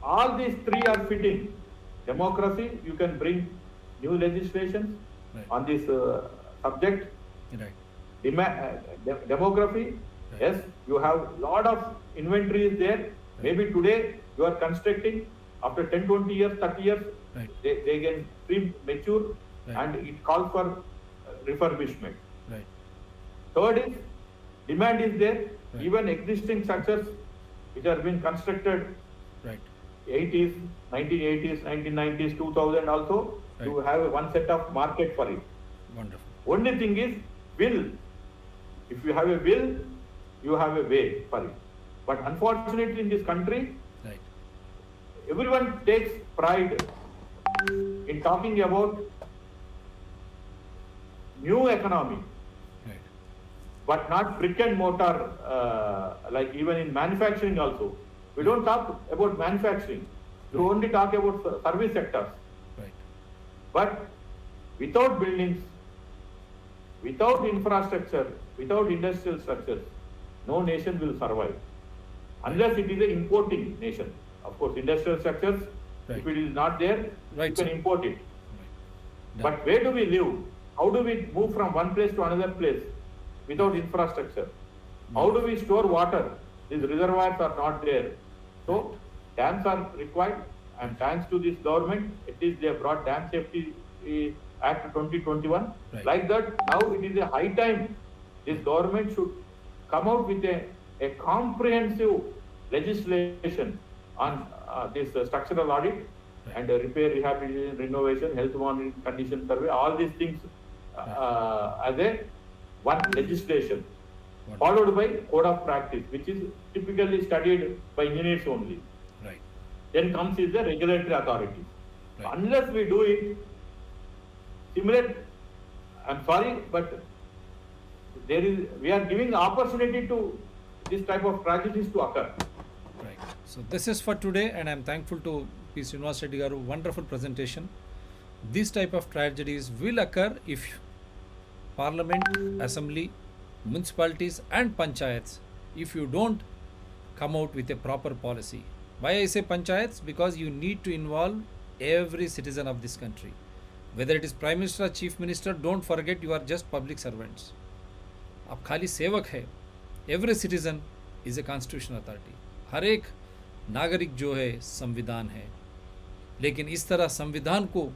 All these three are fitting. Democracy, you can bring new legislation Right. on this subject. Right. Demography, Right. yes, you have lot of inventory is there. Maybe today you are constructing, after 10, 20 years, 30 years, Right. they can mature, Right. and it calls for refurbishment. Right. Third is, demand is there, Right. even existing structures which are being constructed Right. 80s, 1980s, 1990s, 2000 also, you Right. have one set of market for it. Wonderful. Only thing is will. If you have a will, you have a way for it. But unfortunately in this country, Right. everyone takes pride in talking about new economy, Right. but not brick and mortar, like even in manufacturing also. We don't talk about manufacturing. We only talk about service sectors. Right. But without buildings, without infrastructure, without industrial structures, no nation will survive. Unless it is an importing nation. Of course, industrial structures, Right. if it is not there, Right, you can sir. import it. Right. But where do we live? How do we move from one place to another place without infrastructure? How do we store water? These reservoirs are not there. So dams are required, and thanks to this government, at least they have brought Dam Safety Act 2021. Right. Like that, now it is a high time this government should come out with a comprehensive legislation on this structural audit, Right. and repair, rehabilitation, renovation, health monitoring, condition survey, all these things as a one legislation, Wonderful. followed by code of practice, which is typically studied by engineers only. Right. Then comes is the regulatory authority. Right. Unless we do it, similar, I'm sorry, but we are giving opportunity to this type of tragedies to occur. Right. So this is for today, and I'm thankful to P. Srinivas Reddy garu. Wonderful presentation. These type of tragedies will occur if Parliament, Assembly, municipalities and panchayats, if you don't come out with a proper policy. Why I say panchayats? Because you need to involve every citizen of this country. Whether it is Prime Minister or Chief Minister, don't forget you are just public servants. आप खाली सेवक है. Every citizen is a constitutional authority. हर एक नागरिक जो है संविधान है. लेकिन इस तरह संविधान को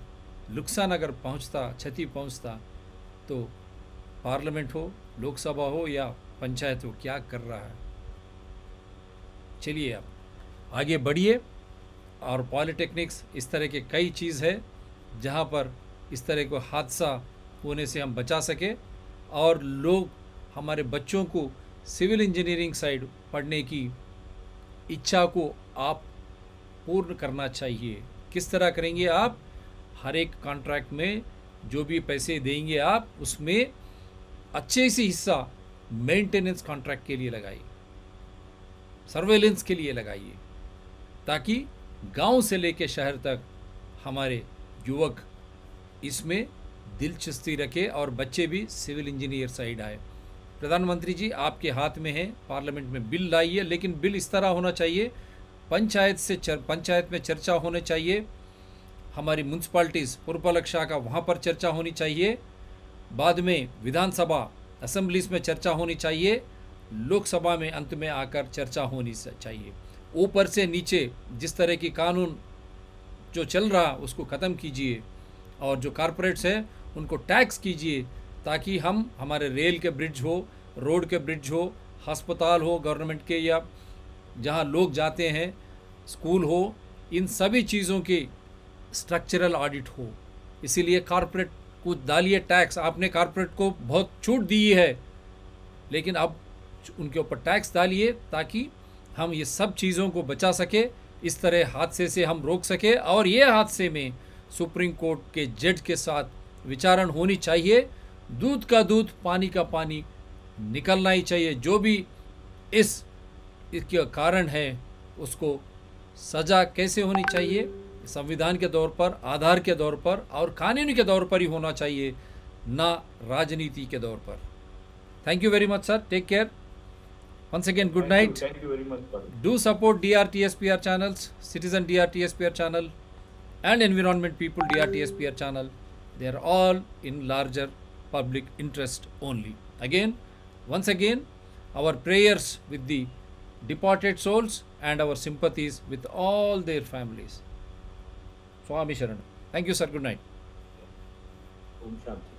नुकसान अगर पहुंचता, क्षति पहुंचता, तो पार्लियामेंट हो, लोकसभा हो या पंचायत हो, क्या कर रहा है। चलिए आप आगे बढ़िए। और पॉलिटेक्निक्स इस तरह के कई चीज़ है जहाँ पर इस तरह को हादसा होने से हम बचा सके, और लोग हमारे बच्चों को सिविल इंजीनियरिंग साइड पढ़ने की इच्छा को आप पूर्ण करना चाहिए। किस तरह करेंगे आप? हर एक कॉन्ट्रैक्ट में जो भी पैसे देंगे आप, उसमें अच्छे से हिस्सा मेंटेनेंस कॉन्ट्रैक्ट के लिए लगाइए, सर्वेलेंस के लिए लगाइए, ताकि गांव से लेकर शहर तक हमारे युवक इसमें दिलचस्पी रखे और बच्चे भी सिविल इंजीनियर साइड आए। प्रधानमंत्री जी, आपके हाथ में है, पार्लियामेंट में बिल लाइए, लेकिन बिल इस तरह होना चाहिए, पंचायत में चर्चा होनी चाहिए, हमारी म्यूनसिपाल्टीज़ पुरपालक शाखा वहाँ पर चर्चा होनी चाहिए, बाद में विधानसभा असेंबलीज में चर्चा होनी चाहिए, लोकसभा में अंत में आकर चर्चा होनी चाहिए। ऊपर से नीचे जिस तरह की कानून जो चल रहा उसको ख़त्म कीजिए, और जो कॉरपोरेट्स हैं उनको टैक्स कीजिए, ताकि हम हमारे रेल के ब्रिज हो, रोड के ब्रिज हो, अस्पताल हो गवर्नमेंट के, या जहाँ लोग जाते हैं, स्कूल हो, इन सभी चीज़ों की स्ट्रक्चरल ऑडिट हो। इसीलिए कॉरपोरेट को डालिए टैक्स। आपने कॉरपोरेट को बहुत छूट दी है, लेकिन अब उनके ऊपर टैक्स डालिए ताकि हम ये सब चीज़ों को बचा सके, इस तरह हादसे से हम रोक सके। और ये हादसे में सुप्रीम कोर्ट के जज के साथ विचारण होनी चाहिए, दूध का दूध पानी का पानी निकलना ही चाहिए। जो भी इसके कारण है उसको सज़ा कैसे होनी चाहिए, संविधान के तौर पर, आधार के तौर पर और कानूनी के तौर पर ही होना चाहिए, ना राजनीति के तौर पर। Thank you very much sir, take care. Once again, good night. Thank you very much, sir. Do support DRTSPR channels, Citizen DRTSPR channel, and Environment People DRTSPR channel. They are all in larger public interest only. Once again, our prayers with the departed souls and our sympathies with all their families. Swami Sharanam. Thank you, sir. Good night. Om Shanti.